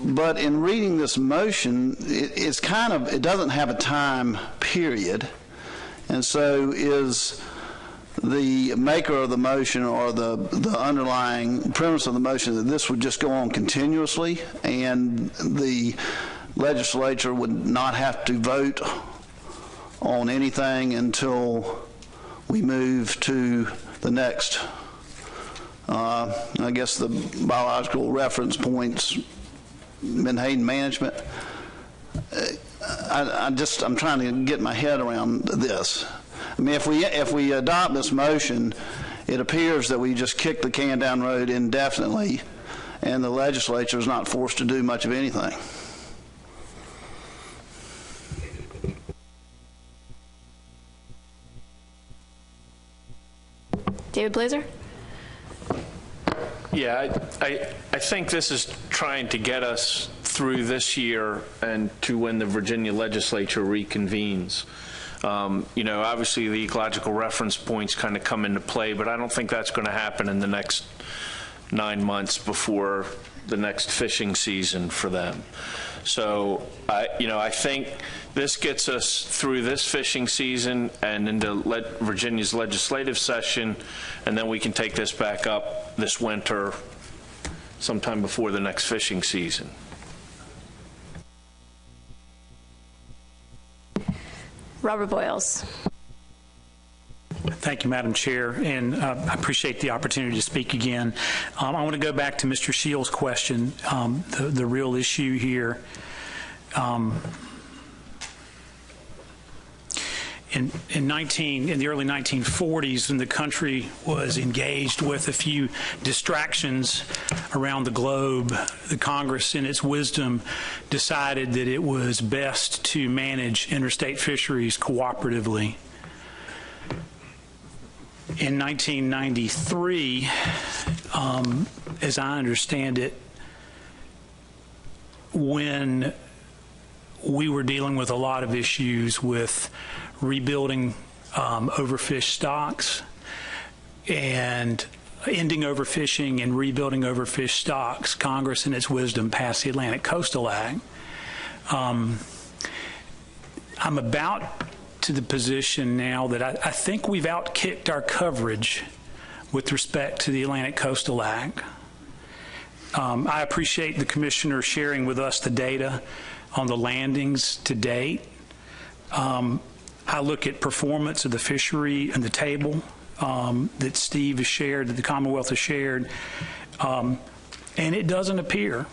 T: But in reading this motion, it doesn't have a time period. And so is the maker of the motion or the underlying premise of the motion that this would just go on continuously and the legislature would not have to vote on anything until we move to the next, I guess the biological reference points, Menhaden management. I'm trying to get my head around this. I mean, if we adopt this motion, it appears that we just kick the can down the road indefinitely, and the legislature is not forced to do much of anything.
A: David Blazer.
D: Yeah, I think this is trying to get us through this year and to when the Virginia legislature reconvenes. Obviously the ecological reference points kind of come into play, but I don't think that's going to happen in the next 9 months before the next fishing season for them. So, I think this gets us through this fishing season and into Virginia's legislative session, and then we can take this back up this winter sometime before the next fishing season.
A: Robert Boyles.
C: Thank you, Madam Chair, and I appreciate the opportunity to speak again. I want to go back to Mr. Shields' question. The real issue here, in the early 1940s, when the country was engaged with a few distractions around the globe, the Congress, in its wisdom, decided that it was best to manage interstate fisheries cooperatively. In 1993, as I understand it, when we were dealing with a lot of issues with rebuilding overfished stocks and ending overfishing and rebuilding overfished stocks, Congress in its wisdom passed the Atlantic Coastal Act. I'm about to the position now that I think we've outkicked our coverage with respect to the Atlantic Coastal Act. I appreciate the Commissioner sharing with us the data on the landings to date. I look at performance of the fishery and the table that Steve has shared, that the Commonwealth has shared, and it doesn't appear,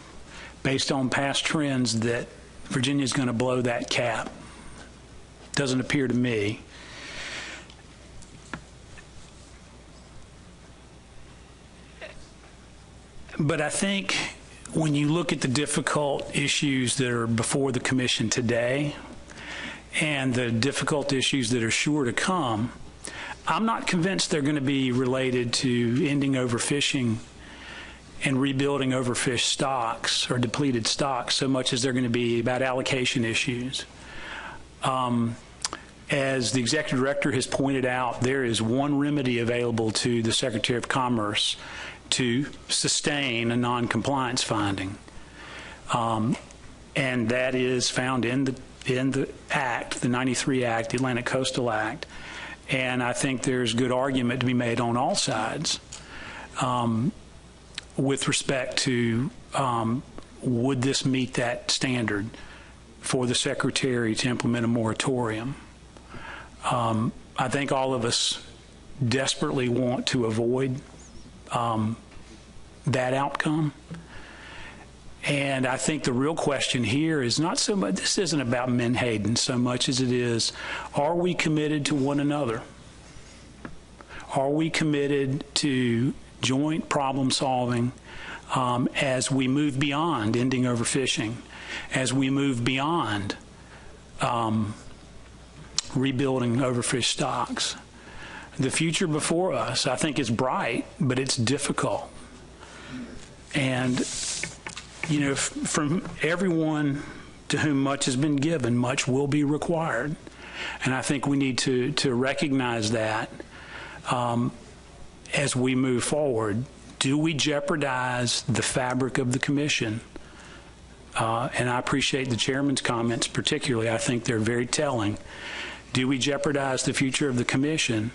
C: based on past trends, that Virginia is going to blow that cap. Doesn't appear to me. But I think when you look at the difficult issues that are before the Commission today and the difficult issues that are sure to come, I'm not convinced they're going to be related to ending overfishing and rebuilding overfished stocks or depleted stocks so much as they're going to be about allocation issues. As the Executive Director has pointed out, there is one remedy available to the Secretary of Commerce to sustain a non-compliance finding, and that is found in the Act, the 93 Act, the Atlantic Coastal Act, And I think there's good argument to be made on all sides with respect to would this meet that standard for the Secretary to implement a moratorium. I think all of us desperately want to avoid that outcome. And I think the real question here is not so much, this isn't about Menhaden so much as it is, are we committed to one another? Are we committed to joint problem solving as we move beyond ending overfishing, as we move beyond rebuilding overfished stocks? The future before us, I think, is bright, but it's difficult. And you know, from everyone to whom much has been given, much will be required. And I think we need to recognize that as we move forward. Do we jeopardize the fabric of the commission? And I appreciate the chairman's comments particularly. I think they're very telling. Do we jeopardize the future of the commission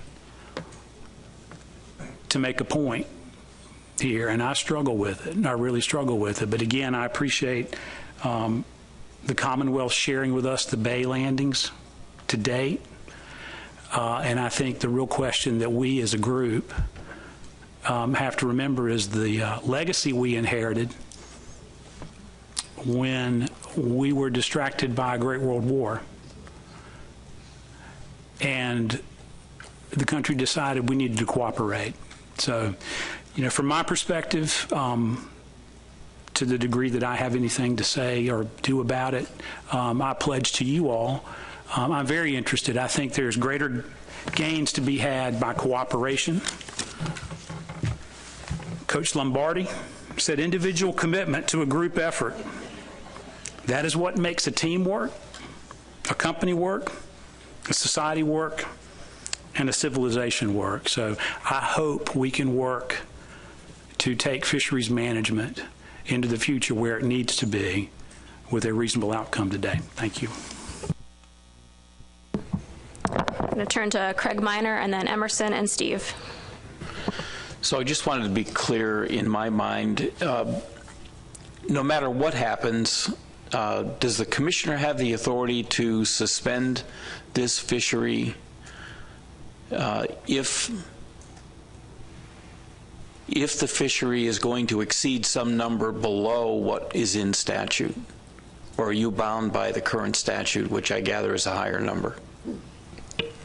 C: to make a point here? And I struggle with it, and I really struggle with it. But again, I appreciate the Commonwealth sharing with us the bay landings to date. And I think the real question that we as a group have to remember is the legacy we inherited when we were distracted by a Great World War. And the country decided we needed to cooperate. So, you know, from my perspective, to the degree that I have anything to say or do about it, I pledge to you all, I'm very interested. I think there's greater gains to be had by cooperation. Coach Lombardi said individual commitment to a group effort. That is what makes a team work, a company work, a society work, and a civilization work. So I hope we can work to take fisheries management into the future where it needs to be with a reasonable outcome today. Thank you.
A: I'm going to turn to Craig Minor and then Emerson and Steve.
U: So I just wanted to be clear in my mind, no matter what happens, does the commissioner have the authority to suspend this fishery if the fishery is going to exceed some number below what is in statute? Or are you bound by the current statute, which I gather is a higher number?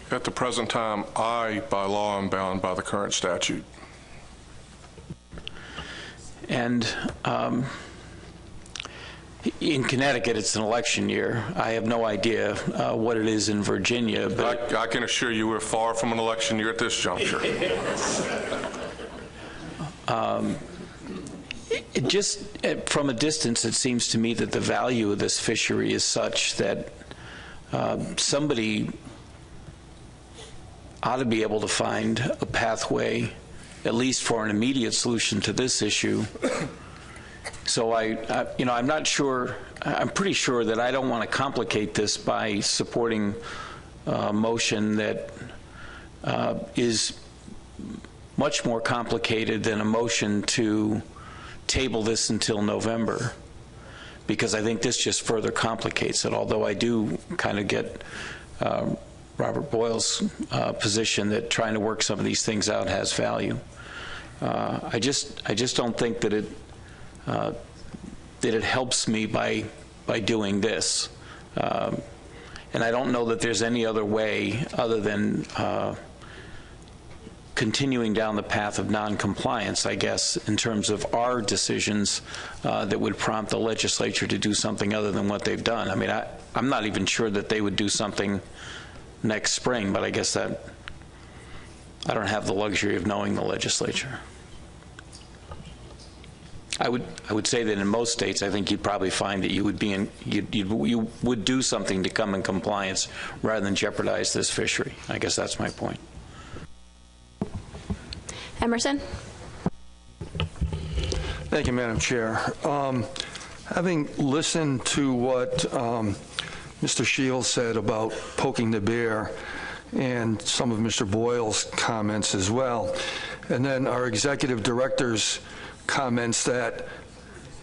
E: At the present time, by law, am bound by the current statute.
U: And in Connecticut, it's an election year. I have no idea what it is in Virginia. But
E: I can assure you we're far from an election year at this juncture.
U: Just from a distance, it seems to me that the value of this fishery is such that somebody ought to be able to find a pathway, at least for an immediate solution to this issue. So I'm not sure. I'm pretty sure that I don't want to complicate this by supporting a motion that is much more complicated than a motion to table this until November, because I think this just further complicates it, although I do kind of get Robert Boyle's position that trying to work some of these things out has value. I just don't think that it helps me by doing this. And I don't know that there's any other way other than continuing down the path of noncompliance, I guess, in terms of our decisions that would prompt the legislature to do something other than what they've done. I mean, I'm not even sure that they would do something next spring, but I guess that I don't have the luxury of knowing the legislature. I would say that in most states, I think you'd probably find that you would be you would do something to come in compliance rather than jeopardize this fishery. I guess that's my point.
A: Emerson?
J: Thank you, Madam Chair. Having listened to what Mr. Shields said about poking the bear, and some of Mr. Boyle's comments as well. And then our executive director's comments that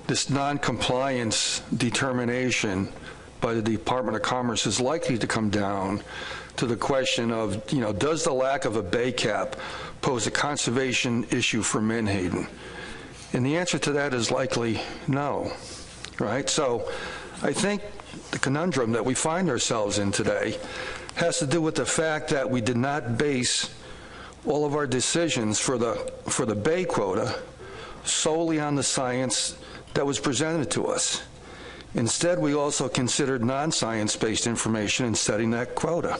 J: this non-compliance determination by the Department of Commerce is likely to come down to the question of, does the lack of a bay cap pose a conservation issue for Menhaden? And the answer to that is likely no, right? So I think the conundrum that we find ourselves in today has to do with the fact that we did not base all of our decisions for the bay quota solely on the science that was presented to us. Instead, we also considered non-science-based information in setting that quota.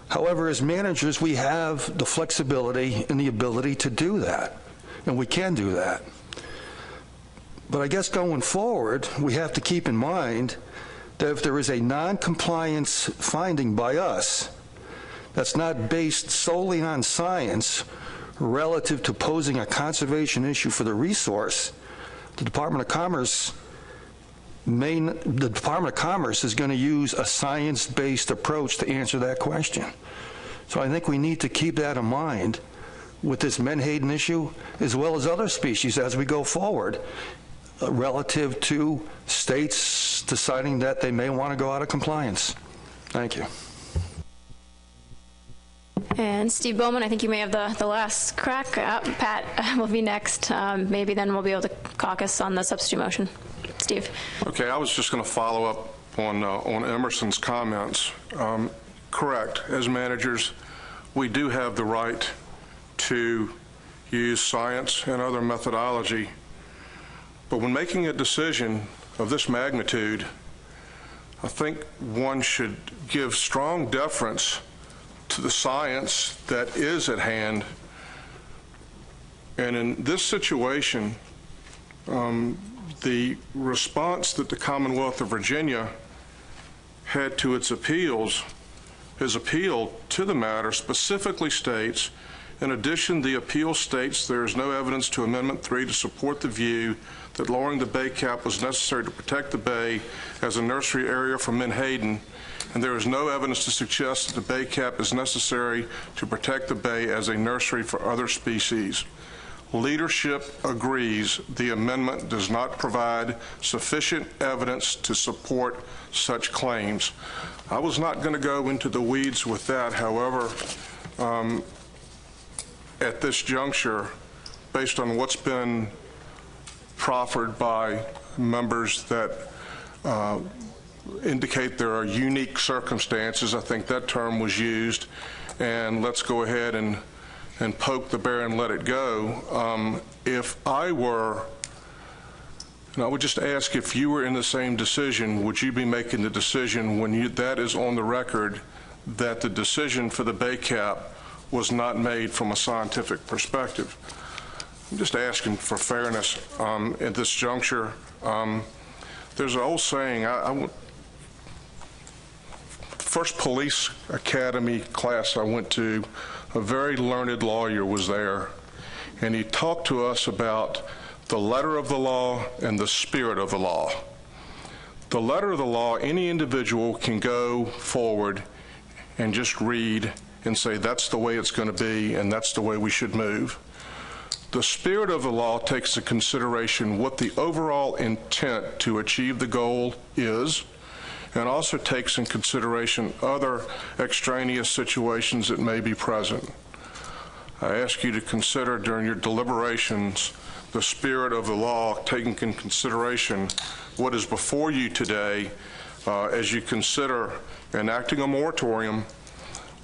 J: However, as managers, we have the flexibility and the ability to do that, and we can do that. But I guess going forward, we have to keep in mind that if there is a non-compliance finding by us that's not based solely on science relative to posing a conservation issue for the resource, the Department of Commerce is going to use a science-based approach to answer that question. So I think we need to keep that in mind with this Menhaden issue, as well as other species as we go forward, relative to states deciding that they may want to go out of compliance. Thank you.
A: And Steve Bowman, I think you may have the last crack. Pat will be next. Maybe then we'll be able to caucus on the substitute motion. Steve.
E: Okay, I was just going to follow up on Emerson's comments. Correct. As managers, we do have the right to use science and other methodology. But when making a decision of this magnitude, I think one should give strong deference to the science that is at hand. And in this situation, the response that the Commonwealth of Virginia had to its appeals, his appeal to the matter specifically states, in addition, the appeal states there is no evidence to Amendment 3 to support the view that lowering the bay cap was necessary to protect the bay as a nursery area for Menhaden, and there is no evidence to suggest that the bay cap is necessary to protect the bay as a nursery for other species. Leadership agrees the amendment does not provide sufficient evidence to support such claims. I was not going to go into the weeds with that. However, at this juncture, based on what's been proffered by members that indicate there are unique circumstances, I think that term was used, and let's go ahead and poke the bear and let it go. If I were, and I would just ask, if you were in the same decision, would you be making the decision when that is on the record that the decision for the bay cap was not made from a scientific perspective? I'm just asking for fairness at this juncture. There's an old saying, first police academy class I went to, a very learned lawyer was there, and he talked to us about the letter of the law and the spirit of the law. The letter of the law, any individual can go forward and just read and say that's the way it's going to be and that's the way we should move. The spirit of the law takes into consideration what the overall intent to achieve the goal is, and also takes in consideration other extraneous situations that may be present. I ask you to consider during your deliberations the spirit of the law, taking in consideration what is before you today as you consider enacting a moratorium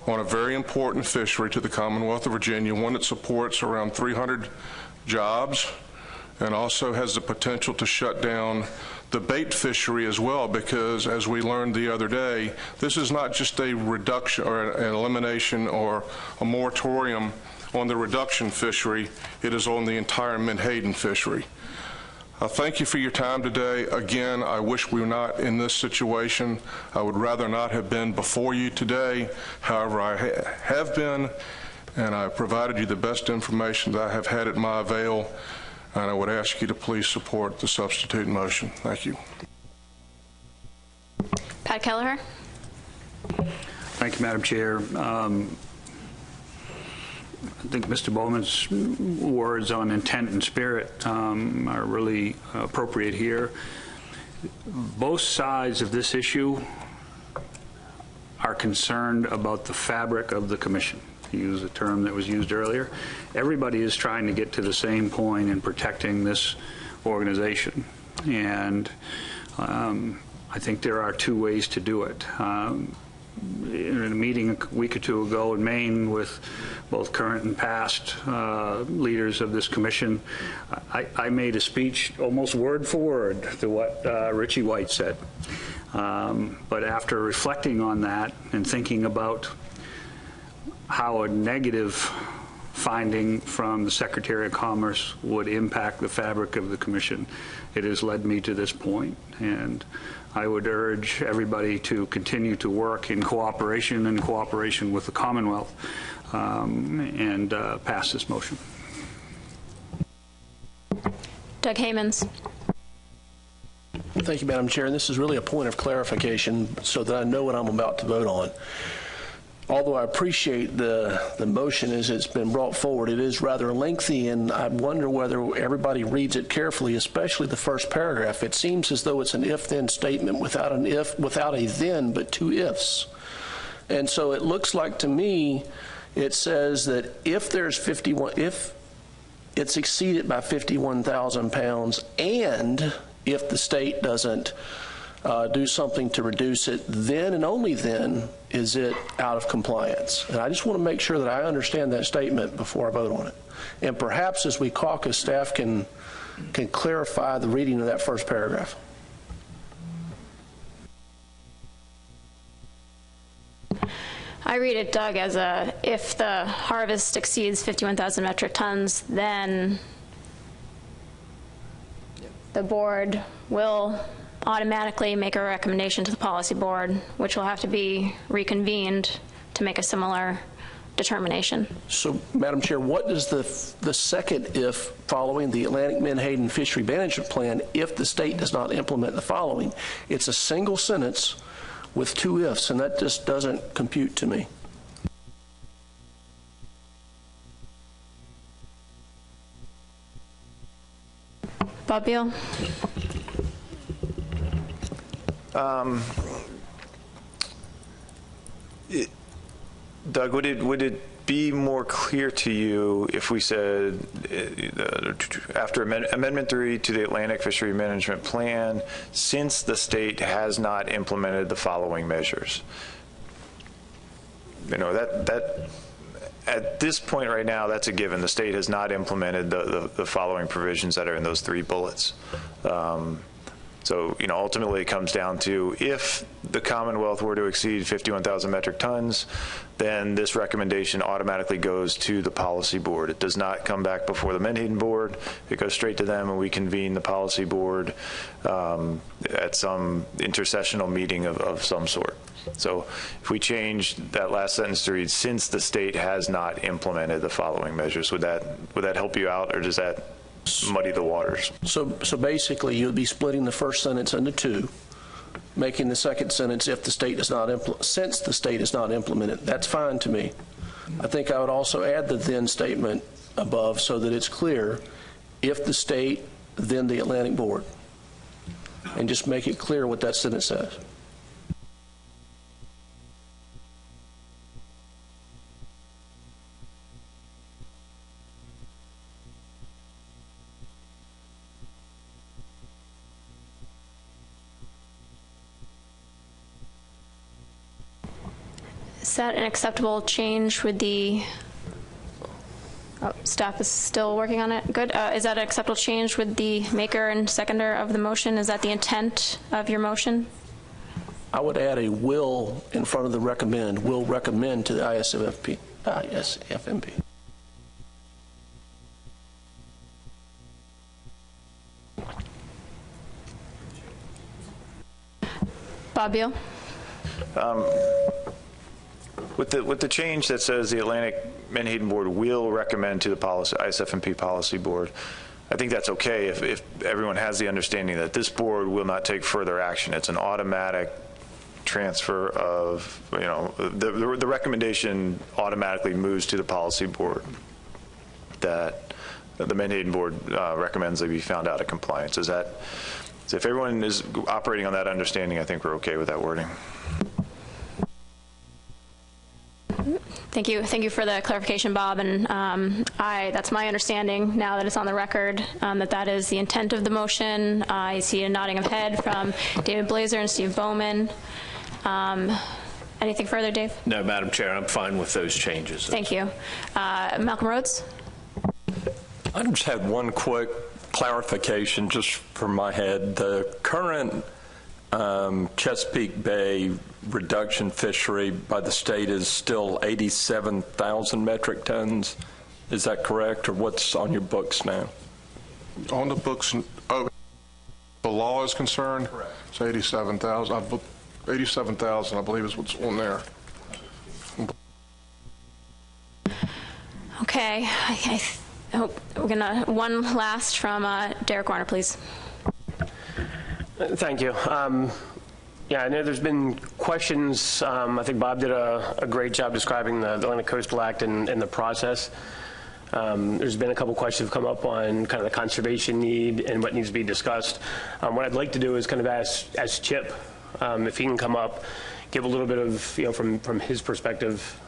E: on a very important fishery to the Commonwealth of Virginia, one that supports around 300 jobs and also has the potential to shut down the bait fishery as well, because as we learned the other day, this is not just a reduction or an elimination or a moratorium on the reduction fishery, it is on the entire Menhaden fishery. Thank you for your time today. Again, I wish we were not in this situation. I would rather not have been before you today. However, I have been, and I provided you the best information that I have had at my avail, and I would ask you to please support the substitute motion. Thank you.
A: Pat Kelleher.
H: Thank you, Madam Chair. I think Mr. Bowman's words on intent and spirit are really appropriate here. Both sides of this issue are concerned about the fabric of the commission, to use a term that was used earlier. Everybody is trying to get to the same point in protecting this organization. And I think there are two ways to do it. In a meeting a week or two ago in Maine with both current and past leaders of this commission, I made a speech almost word for word to what Richie White said. But after reflecting on that and thinking about how a negative finding from the Secretary of Commerce would impact the fabric of the commission, it has led me to this point. And I would urge everybody to continue to work in cooperation with the Commonwealth and pass this motion.
A: Doug Haymans.
F: Thank you, Madam Chair. And this is really a point of clarification so that I know what I'm about to vote on. Although I appreciate the motion as it's been brought forward, it is rather lengthy, and I wonder whether everybody reads it carefully, especially the first paragraph. It seems as though it's an if-then statement without an if, without a then, but two ifs. And so it looks like to me it says that if it's exceeded by 51,000 pounds, and if the state doesn't do something to reduce it, then and only then is it out of compliance. And I just want to make sure that I understand that statement before I vote on it. And perhaps as we caucus, staff can clarify the reading of that first paragraph.
A: I read it, Doug, as if the harvest exceeds 51,000 metric tons, then the board will automatically make a recommendation to the policy board, which will have to be reconvened to make a similar determination.
F: So, Madam Chair, what does the second if following the Atlantic Menhaden Fishery Management Plan, if the state does not implement the following? It's a single sentence with two ifs, and that just doesn't compute to me.
A: Bob Beal.
B: Doug, would it be more clear to you if we said after Amendment 3 to the Atlantic Fishery Management Plan, since the state has not implemented the following measures? You know, that at this point right now, that's a given. The state has not implemented the following provisions that are in those three bullets. So, you know, ultimately it comes down to if the Commonwealth were to exceed 51,000 metric tons, then this recommendation automatically goes to the policy board. It does not come back before the Menhaden board. It goes straight to them, and we convene the policy board at some intercessional meeting of some sort. So if we change that last sentence to read, since the state has not implemented the following measures, would that help you out, or does that muddy the waters?
F: So basically you'll be splitting the first sentence into two, making the second sentence if the state does not since the state has not implemented. That's fine to me. I think I would also add the then statement above so that it's clear, if the state, then the Atlantic board, and just make it clear what that sentence says.
A: Is that an acceptable change with the, staff is still working on it? Good. Is that an acceptable change with the maker and seconder of the motion? Is that the intent of your motion?
F: I would add a will in front of the recommend. Will recommend to the ISFMP.
A: Bob Beal.
B: With the change that says the Atlantic Menhaden Board will recommend to the ISFMP policy board, I think that's okay if everyone has the understanding that this board will not take further action. It's an automatic transfer of, the recommendation automatically moves to the policy board that the Menhaden board recommends they be found out of compliance. Is that, if everyone is operating on that understanding, I think we're okay with that wording.
A: Thank you. Thank you for the clarification, Bob. And that's my understanding now that it's on the record, that is the intent of the motion. I see a nodding of head from David Blazer and Steve Bowman. Anything further, Dave?
D: No, Madam Chair, I'm fine with those changes.
A: Thank you. Malcolm Rhodes?
G: I just had one quick clarification just from my head. The current Chesapeake Bay reduction fishery by the state is still 87,000 metric tons. Is that correct, or what's on your books now?
E: On the books, the law is concerned? Correct. It's 87,000. 87,000, I believe, is what's on there.
A: Okay. I hope we're going to, one last from Derek Warner, please.
V: Thank you. Yeah, I know there's been questions. I think Bob did a great job describing the Atlantic Coastal Act and the process. There's been a couple questions have come up on kind of the conservation need and what needs to be discussed. What I'd like to do is kind of ask Chip if he can come up, give a little bit of, from his perspective.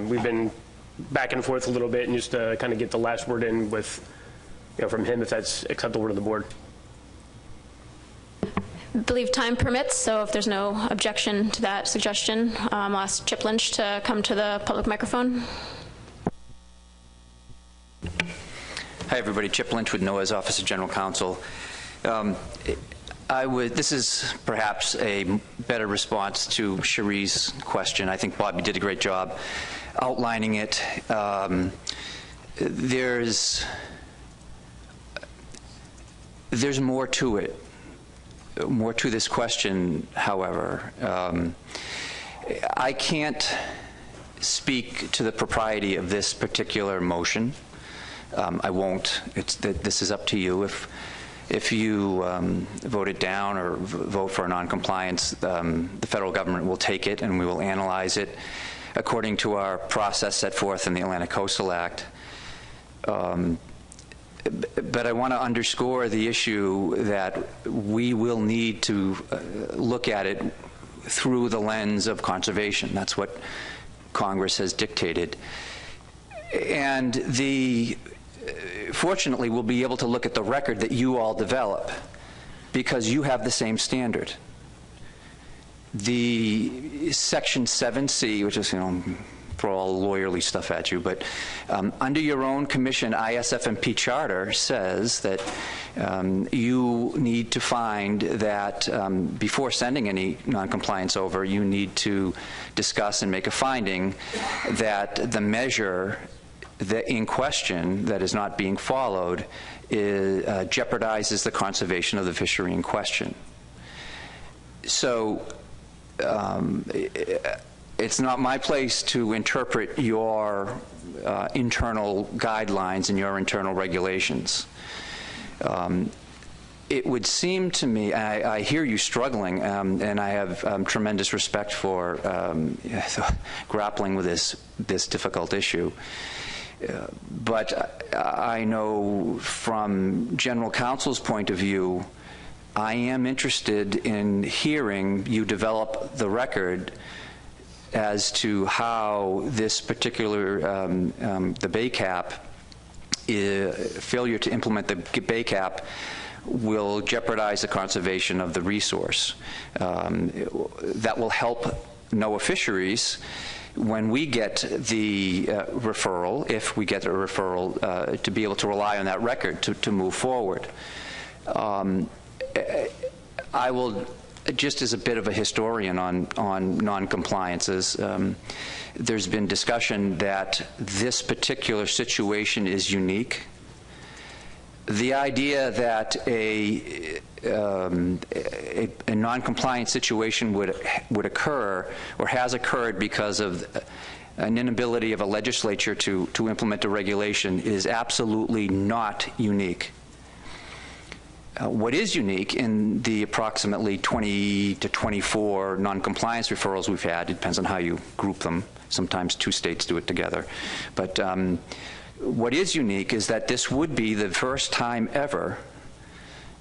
V: We've been back and forth a little bit, and just to kind of get the last word in with, from him, if that's acceptable to the board.
A: I believe time permits, so if there's no objection to that suggestion, I'll ask Chip Lynch to come to the public microphone.
W: Hi, everybody. Chip Lynch with NOAA's Office of General Counsel. This is perhaps a better response to Cherie's question. I think Bobby did a great job outlining it. There's more to it. More to this question, however. I can't speak to the propriety of this particular motion. I won't. This is up to you. If you vote it down or vote for a noncompliance, the federal government will take it and we will analyze it according to our process set forth in the Atlantic Coastal Act. But I want to underscore the issue that we will need to look at it through the lens of conservation. That's what Congress has dictated. And fortunately, we'll be able to look at the record that you all develop because you have the same standard. The Section 7C, which is, throw all lawyerly stuff at you, but under your own commission ISFMP charter says that you need to find that before sending any noncompliance over, you need to discuss and make a finding that the measure that in question that is not being followed jeopardizes the conservation of the fishery in question. So it's not my place to interpret your internal guidelines and your internal regulations. It would seem to me, I hear you struggling, and I have tremendous respect for grappling with this difficult issue. But I know from General Counsel's point of view, I am interested in hearing you develop the record as to how this particular, the Bay Cap, failure to implement the Bay Cap will jeopardize the conservation of the resource. That will help NOAA Fisheries when we get the referral, if we get a referral, to be able to rely on that record to move forward. I will, just as a bit of a historian on non-compliances, there's been discussion that this particular situation is unique. The idea that a non-compliant situation would occur or has occurred because of an inability of a legislature to implement a regulation is absolutely not unique. What is unique in the approximately 20 to 24 non-compliance referrals we've had, it depends on how you group them. Sometimes two states do it together. But what is unique is that this would be the first time ever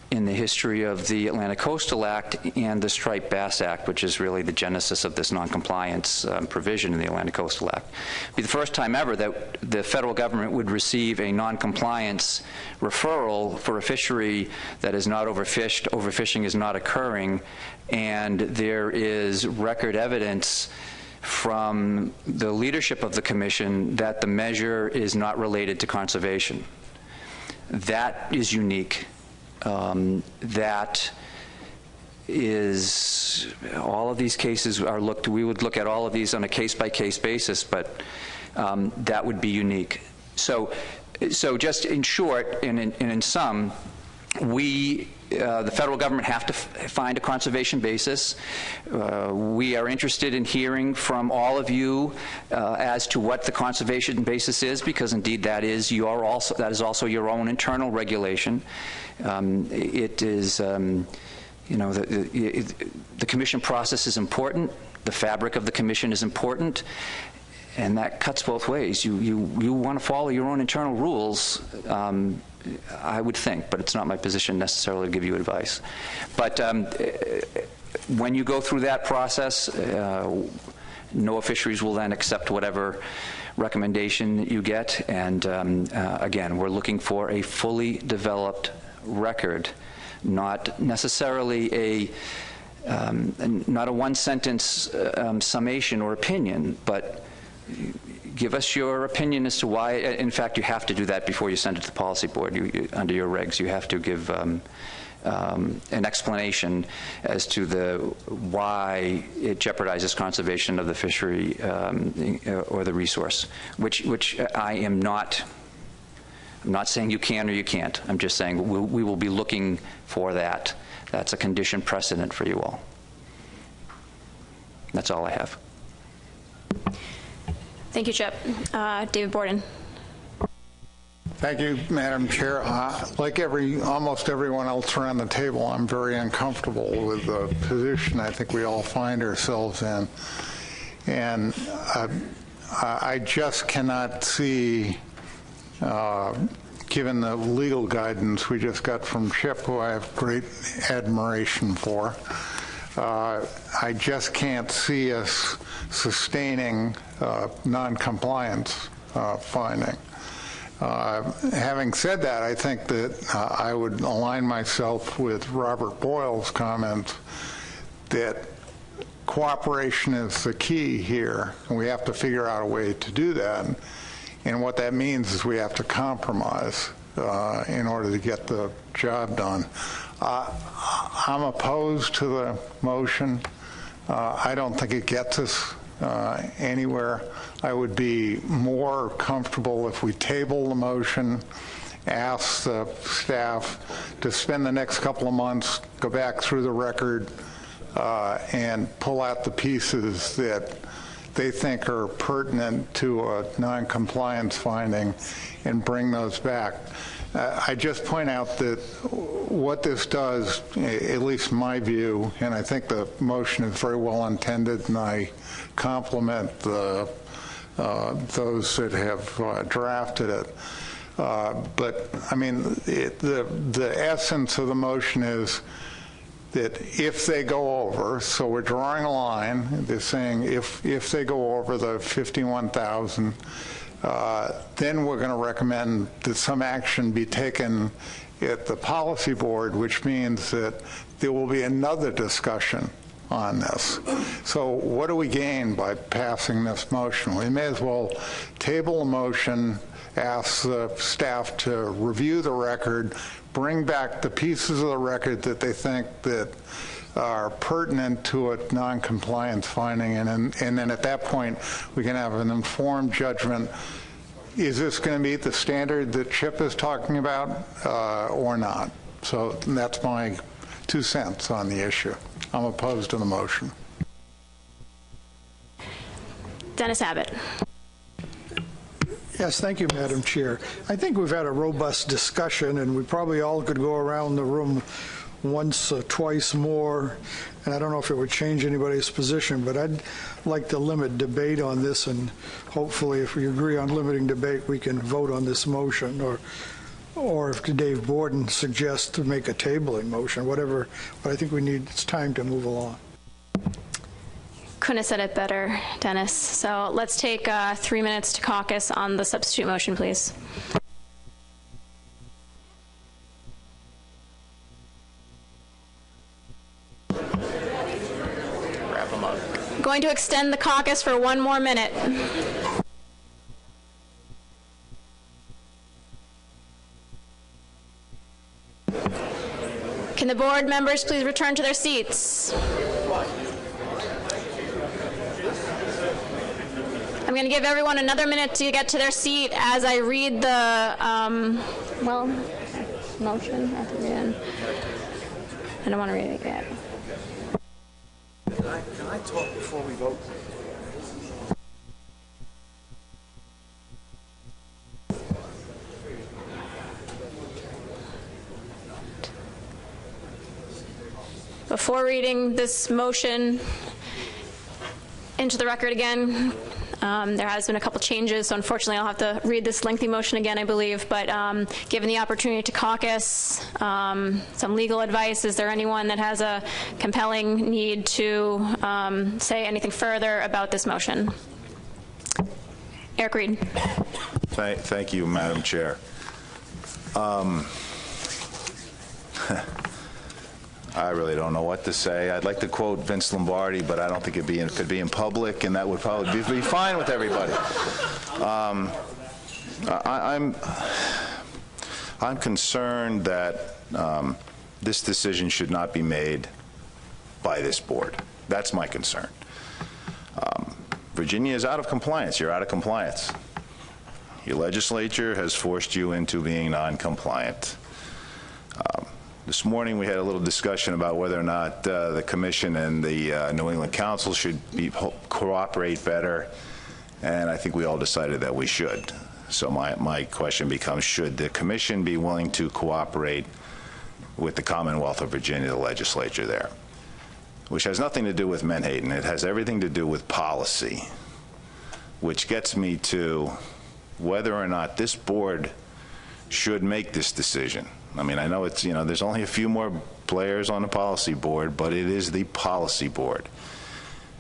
W: in the history of the Atlantic Coastal Act and the Striped Bass Act, which is really the genesis of this noncompliance provision in the Atlantic Coastal Act. It would be the first time ever that the federal government would receive a noncompliance referral for a fishery that is not overfished, overfishing is not occurring, and there is record evidence from the leadership of the Commission that the measure is not related to conservation. That is unique. That is, all of these cases are looked, we would look at all of these on a case-by-case basis, but that would be unique. So just in short, and in sum, we, the federal government, have to find a conservation basis. We are interested in hearing from all of you as to what the conservation basis is, because indeed that is also your own internal regulation. It is, you know, the Commission process is important. The fabric of the Commission is important. And that cuts both ways. You want to follow your own internal rules, I would think, but it's not my position necessarily to give you advice. But when you go through that process, NOAA Fisheries will then accept whatever recommendation you get. And again, we're looking for a fully developed record, not necessarily not a one-sentence summation or opinion, but give us your opinion as to why. In fact, you have to do that before you send it to the policy board. Under your regs, you have to give an explanation as to why it jeopardizes conservation of the fishery or the resource, which I am not. I'm not saying you can or you can't. I'm just saying we will be looking for that. That's a condition precedent for you all. That's all I have.
A: Thank you, Chip. David Borden.
I: Thank you, Madam Chair. Like almost everyone else around the table, I'm very uncomfortable with the position I think we all find ourselves in. And I just cannot see, given the legal guidance we just got from Chip, who I have great admiration for, I just can't see us sustaining non-compliance finding. Having said that, I think that I would align myself with Robert Boyle's comments that cooperation is the key here, and we have to figure out a way to do that. And what that means is we have to compromise in order to get the job done. I'm opposed to the motion. I don't think it gets us anywhere. I would be more comfortable if we table the motion, ask the staff to spend the next couple of months, go back through the record, and pull out the pieces that they think are pertinent to a non-compliance finding and bring those back. I just point out that what this does, at least in my view, and I think the motion is very well intended, and I compliment those that have drafted it. But I mean, the essence of the motion is that if they go over, so we're drawing a line, they're saying if they go over the 51,000, then we're going to recommend that some action be taken at the policy board, which means that there will be another discussion on this. So what do we gain by passing this motion? We may as well table a motion, ask the staff to review the record, bring back the pieces of the record that they think that are pertinent to a non-compliance finding, and then at that point we can have an informed judgment. Is this going to meet the standard that Chip is talking about or not? So that's my 2 cents on the issue. I'm opposed to the motion.
A: Dennis Abbott.
K: Yes, thank you, Madam Chair. I think we've had a robust discussion, and we probably all could go around the room once or twice more, and I don't know if it would change anybody's position, but I'd like to limit debate on this, and hopefully if we agree on limiting debate, we can vote on this motion, or if Dave Borden suggests to make a tabling motion, whatever, but I think it's time to move along.
A: Couldn't have said it better, Dennis. So let's take 3 minutes to caucus on the substitute motion, please.
V: Wrap them up.
A: Going to extend the caucus for 1 more minute. Can the board members please return to their seats? I'm going to give everyone another minute to get to their seat as I read the, motion. I have to read it. I don't want to read it yet.
L: Can I talk before we vote?
A: Before reading this motion into the record again, there has been a couple changes, so unfortunately I'll have to read this lengthy motion again, I believe, but given the opportunity to caucus, some legal advice, is there anyone that has a compelling need to say anything further about this motion? Eric Reed.
M: Thank you, Madam Chair. I really don't know what to say. I'd like to quote Vince Lombardi, but I don't think it could be in public, and that would probably be fine with everybody. I'm concerned that this decision should not be made by this board. That's my concern. Virginia is out of compliance. You're out of compliance. Your legislature has forced you into being non-compliant. This morning we had a little discussion about whether or not the Commission and the New England Council should cooperate better, and I think we all decided that we should. So my question becomes, should the Commission be willing to cooperate with the Commonwealth of Virginia, the legislature there? Which has nothing to do with Menhaden. It has everything to do with policy, which gets me to whether or not this board should make this decision. I mean, I know it's, there's only a few more players on the policy board, but it is the policy board.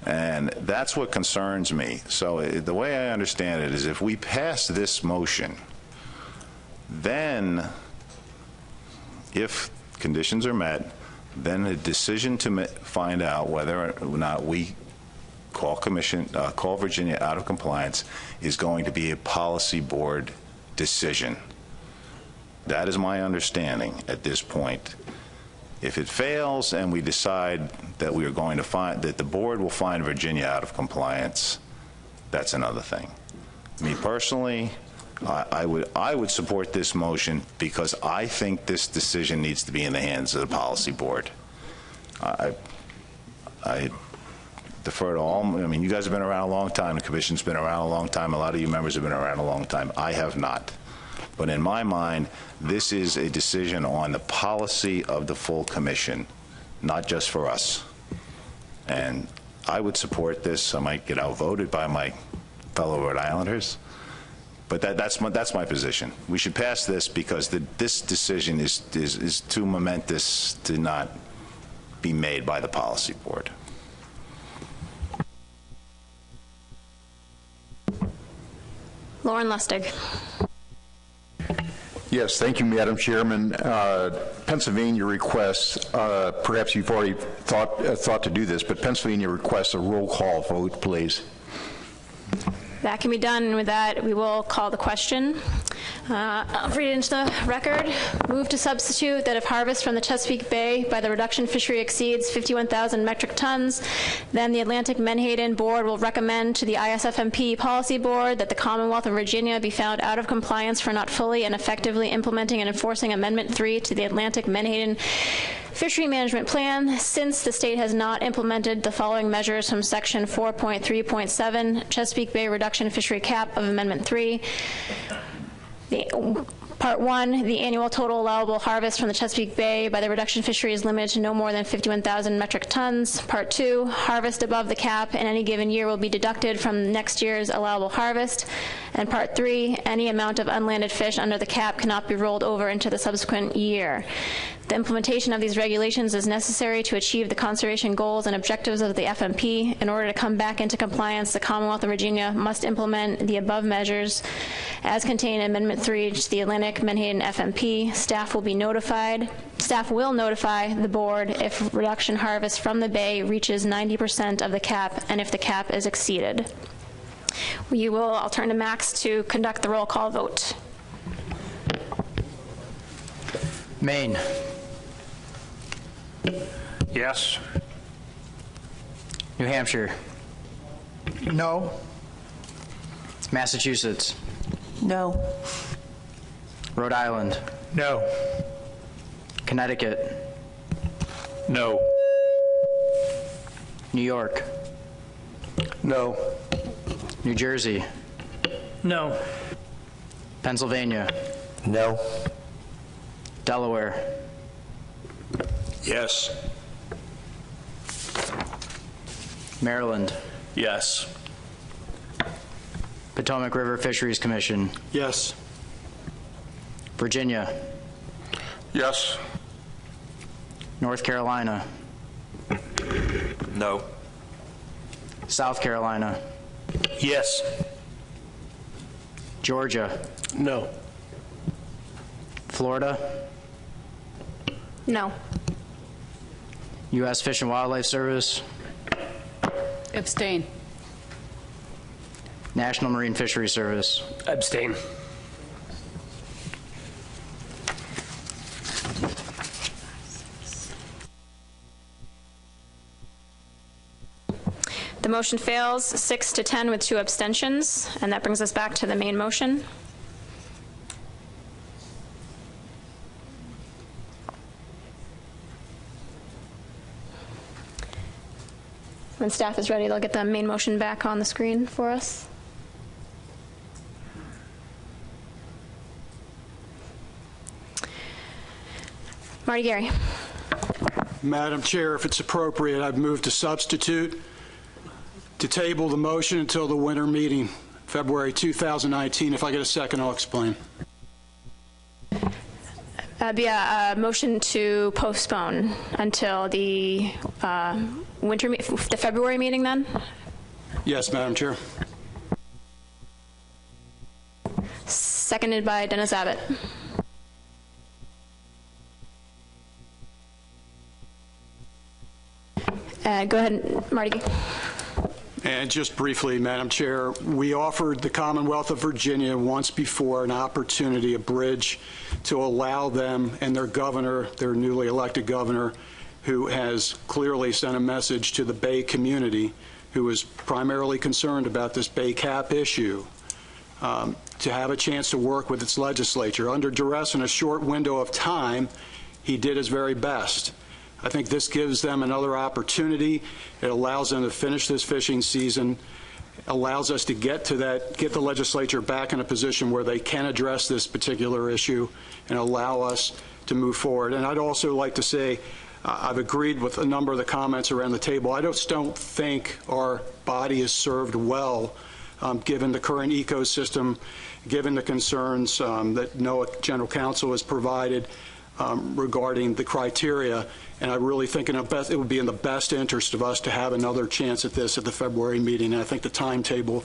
M: And that's what concerns me. So the way I understand it is if we pass this motion, then if conditions are met, then the decision to find out whether or not we call Virginia out of compliance is going to be a policy board decision. That is my understanding at this point. If it fails and we decide that we are going to find that the board will find Virginia out of compliance, that's another thing. Me personally, I would support this motion because I think this decision needs to be in the hands of the policy board. I defer to all. I mean, you guys have been around a long time. The Commission's been around a long time. A lot of you members have been around a long time. I have not. But in my mind, this is a decision on the policy of the full Commission, not just for us. And I would support this. I might get outvoted by my fellow Rhode Islanders, but that's my position. We should pass this because this decision is too momentous to not be made by the policy board.
A: Lauren Lustig.
X: Yes, thank you, Madam Chairman. Pennsylvania requests, perhaps you've already thought to do this, but Pennsylvania requests a roll call vote, please.
A: That can be done. With that, we will call the question. I'll read it into the record. Move to substitute that if harvest from the Chesapeake Bay by the reduction fishery exceeds 51,000 metric tons, then the Atlantic Menhaden Board will recommend to the ISFMP Policy Board that the Commonwealth of Virginia be found out of compliance for not fully and effectively implementing and enforcing Amendment 3 to the Atlantic Menhaden Fishery Management Plan. Since the state has not implemented the following measures from Section 4.3.7, Chesapeake Bay Reduction Fishery Cap of Amendment 3, Part 1, the annual total allowable harvest from the Chesapeake Bay by the reduction fishery is limited to no more than 51,000 metric tons. Part 2, harvest above the cap in any given year will be deducted from next year's allowable harvest. And Part 3, any amount of unlanded fish under the cap cannot be rolled over into the subsequent year. The implementation of these regulations is necessary to achieve the conservation goals and objectives of the FMP. In order to come back into compliance, the Commonwealth of Virginia must implement the above measures as contained in Amendment 3 to the Atlantic Menhaden FMP. Staff will notify the board if reduction harvest from the bay reaches 90% of the cap and if the cap is exceeded. I'll turn to Max to conduct the roll call vote.
N: Maine.
H: Yes.
N: New Hampshire.
K: No.
N: Massachusetts.
O: No.
N: Rhode Island.
H: No.
N: Connecticut.
H: No.
N: New York.
J: No.
N: New Jersey.
R: No.
N: Pennsylvania.
O: No.
N: Delaware.
H: Yes.
N: Maryland.
D: Yes.
N: Potomac River Fisheries Commission.
K: Yes.
N: Virginia.
E: Yes.
N: North Carolina.
H: No.
N: South Carolina.
H: Yes.
N: Georgia.
F: No.
N: Florida.
A: No.
N: U.S. Fish and Wildlife Service.
O: Abstain.
N: National Marine Fisheries Service.
V: Abstain.
A: The motion fails 6-10 with 2 abstentions, and that brings us back to the main motion. When staff is ready, they'll get the main motion back on the screen for us. Marty Gary.
P: Madam Chair, if it's appropriate, I've moved to substitute to table the motion until the winter meeting, February 2019. If I get a second, I'll explain.
A: Be a motion to postpone until the the February meeting then?
P: Yes, Madam Chair.
A: Seconded by Dennis Abbott. Go ahead, Marty.
P: And just briefly, Madam Chair, we offered the Commonwealth of Virginia once before an opportunity, a bridge, to allow them and their governor, their newly elected governor, who has clearly sent a message to the Bay community, who is primarily concerned about this Bay cap issue, to have a chance to work with its legislature. Under duress in a short window of time, he did his very best. I think this gives them another opportunity. It allows them to finish this fishing season, allows us to get the legislature back in a position where they can address this particular issue and allow us to move forward. And I'd also like to say, I've agreed with a number of the comments around the table. I just don't think our body is served well, given the current ecosystem, given the concerns that NOAA General Counsel has provided regarding the criteria. And I really think it would be in the best interest of us to have another chance at this at the February meeting. And I think that timetable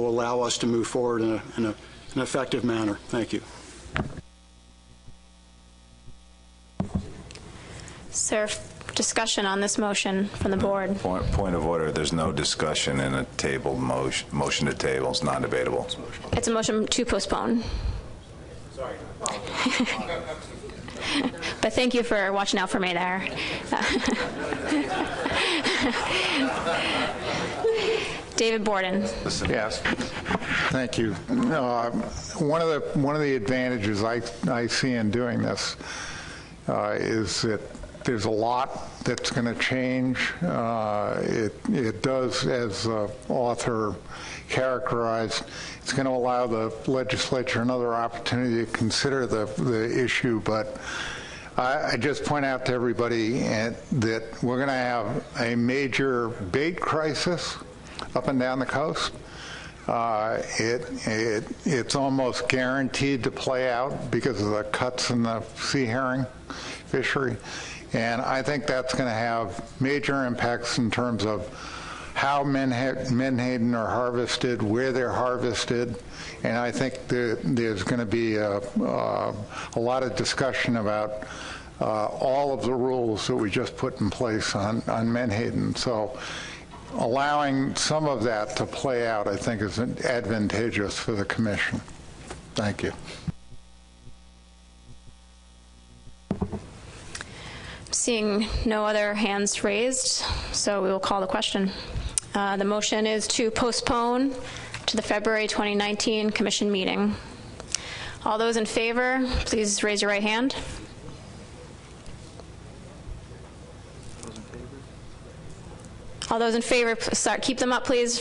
P: will allow us to move forward in an effective manner. Thank you.
A: Is there discussion on this motion from the board?
M: Point of order. There's no discussion in a table motion to table. It's non-debatable.
A: It's a motion to postpone.
M: Sorry.
A: But thank you for watching out for me there. David Borden.
I: Yes. Thank you. One of the advantages I see in doing this is that there's a lot that's going to change. It does, as the author characterized, it's going to allow the legislature another opportunity to consider the issue, but I just point out to everybody that we're going to have a major bait crisis up and down the coast. It's almost guaranteed to play out because of the cuts in the sea herring fishery. And I think that's going to have major impacts in terms of how menhaden are harvested, where they're harvested, and I think there's going to be a lot of discussion about all of the rules that we just put in place on menhaden. So allowing some of that to play out, I think, is advantageous for the Commission. Thank you.
A: Seeing no other hands raised, so we will call the question. The motion is to postpone to the February 2019 Commission meeting. All those in favor, please raise your right hand. All those in favor, keep them up, please.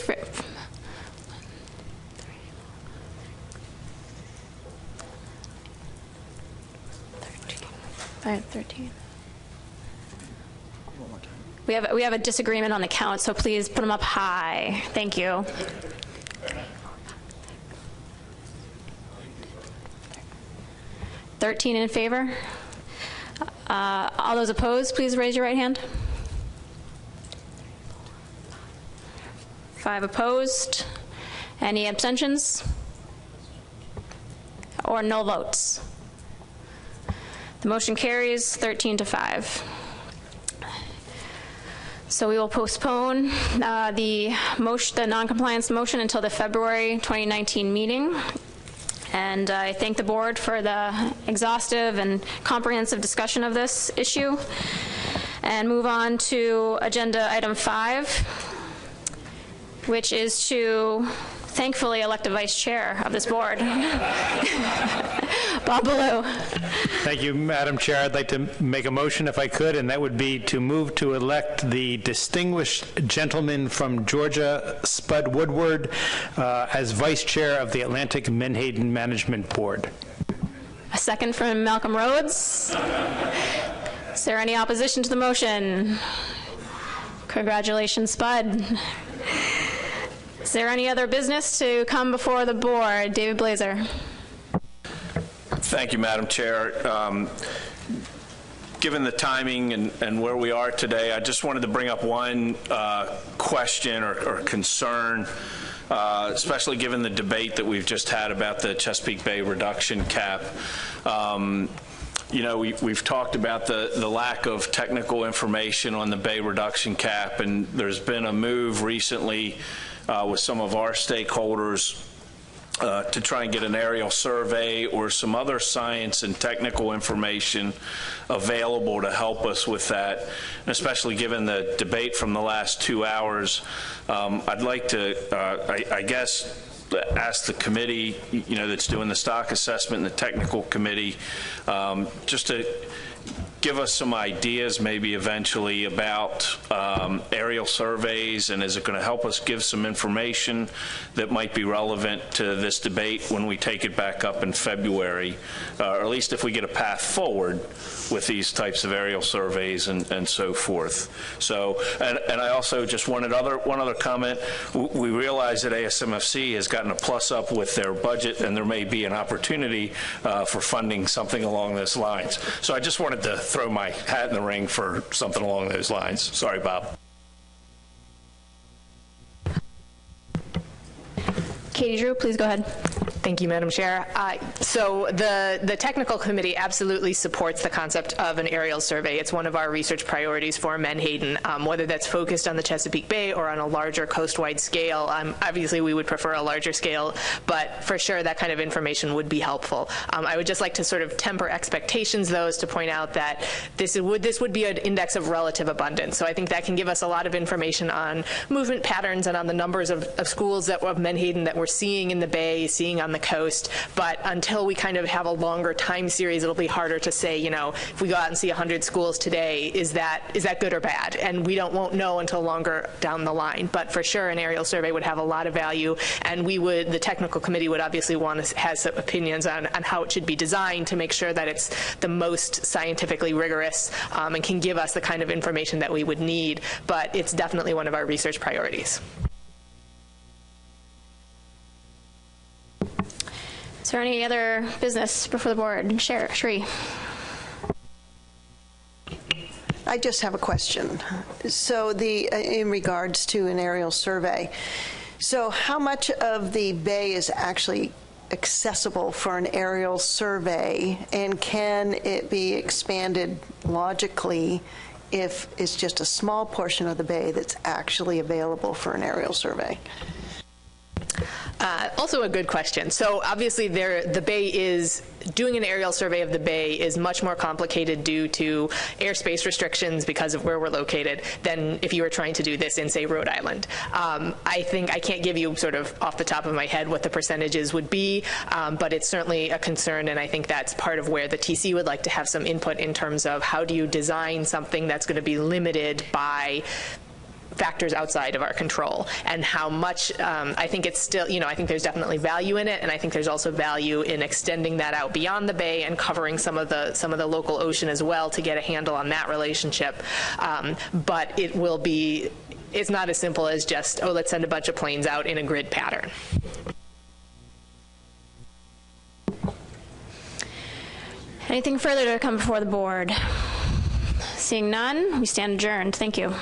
A: 13. We have a disagreement on the count, so please put them up high. Thank you. $13 in favor. All those opposed, please raise your right hand. 5 opposed. Any abstentions? Or no votes? The motion carries 13-5. So we will postpone the non-compliance motion until the February 2019 meeting. And I thank the board for the exhaustive and comprehensive discussion of this issue. And move on to agenda item 5, which is to thankfully elect a vice chair of this board. Bob Ballou.
C: Thank you, Madam Chair. I'd like to make a motion, if I could, and that would be to move to elect the distinguished gentleman from Georgia, Spud Woodward, as vice chair of the Atlantic Menhaden Management Board.
A: A second from Malcolm Rhodes. Is there any opposition to the motion? Congratulations, Spud. Is there any other business to come before the board? David Blazer.
D: Thank you, Madam Chair. Given the timing and where we are today, I just wanted to bring up one question or concern, especially given the debate that we've just had about the Chesapeake Bay reduction cap. You know, we've talked about the lack of technical information on the Bay reduction cap, and there's been a move recently with some of our stakeholders to try and get an aerial survey or some other science and technical information available to help us with that, and especially given the debate from the last 2 hours. I'd like to, I guess, ask the committee, you know, that's doing the stock assessment and the technical committee, just to give us some ideas maybe eventually about aerial surveys, and is it going to help us give some information that might be relevant to this debate when we take it back up in February, or at least if we get a path forward with these types of aerial surveys and so forth. So, and I also just wanted one other comment. We realize that ASMFC has gotten a plus up with their budget, and there may be an opportunity for funding something along those lines. So I just wanted to throw my hat in the ring for something along those lines. Sorry, Bob.
A: Katie Drew, please go ahead.
Q: Thank you, Madam Chair. So the technical committee absolutely supports the concept of an aerial survey. It's one of our research priorities for Menhaden, whether that's focused on the Chesapeake Bay or on a larger coast-wide scale. Obviously, we would prefer a larger scale, but for sure that kind of information would be helpful. I would just like to sort of temper expectations, though, to point out that this would be an index of relative abundance. So I think that can give us a lot of information on movement patterns and on the numbers of schools of Menhaden that we're seeing in the Bay, seeing on on the coast. But until we kind of have a longer time series, it'll be harder to say, you know, if we go out and see 100 schools today, is that good or bad? And we won't know until longer down the line. But for sure, an aerial survey would have a lot of value, and the technical committee would obviously has some opinions on how it should be designed to make sure that it's the most scientifically rigorous and can give us the kind of information that we would need. But it's definitely one of our research priorities.
A: Is there any other business before the board? Sherry.
B: I just have a question. So in regards to an aerial survey, so how much of the bay is actually accessible for an aerial survey, and can it be expanded logically if it's just a small portion of the bay that's actually available for an aerial survey?
Q: Also a good question. So obviously the bay is, doing an aerial survey of the bay is much more complicated due to airspace restrictions because of where we're located than if you were trying to do this in, say, Rhode Island. I think I can't give you sort of off the top of my head what the percentages would be, but it's certainly a concern, and I think that's part of where the TC would like to have some input in terms of how do you design something that's going to be limited by factors outside of our control, and how much. I think it's still, I think there's definitely value in it, and I think there's also value in extending that out beyond the bay and covering some of the local ocean as well to get a handle on that relationship. But it's not as simple as just, let's send a bunch of planes out in a grid pattern.
A: Anything further to come before the board? Seeing none, we stand adjourned. Thank you.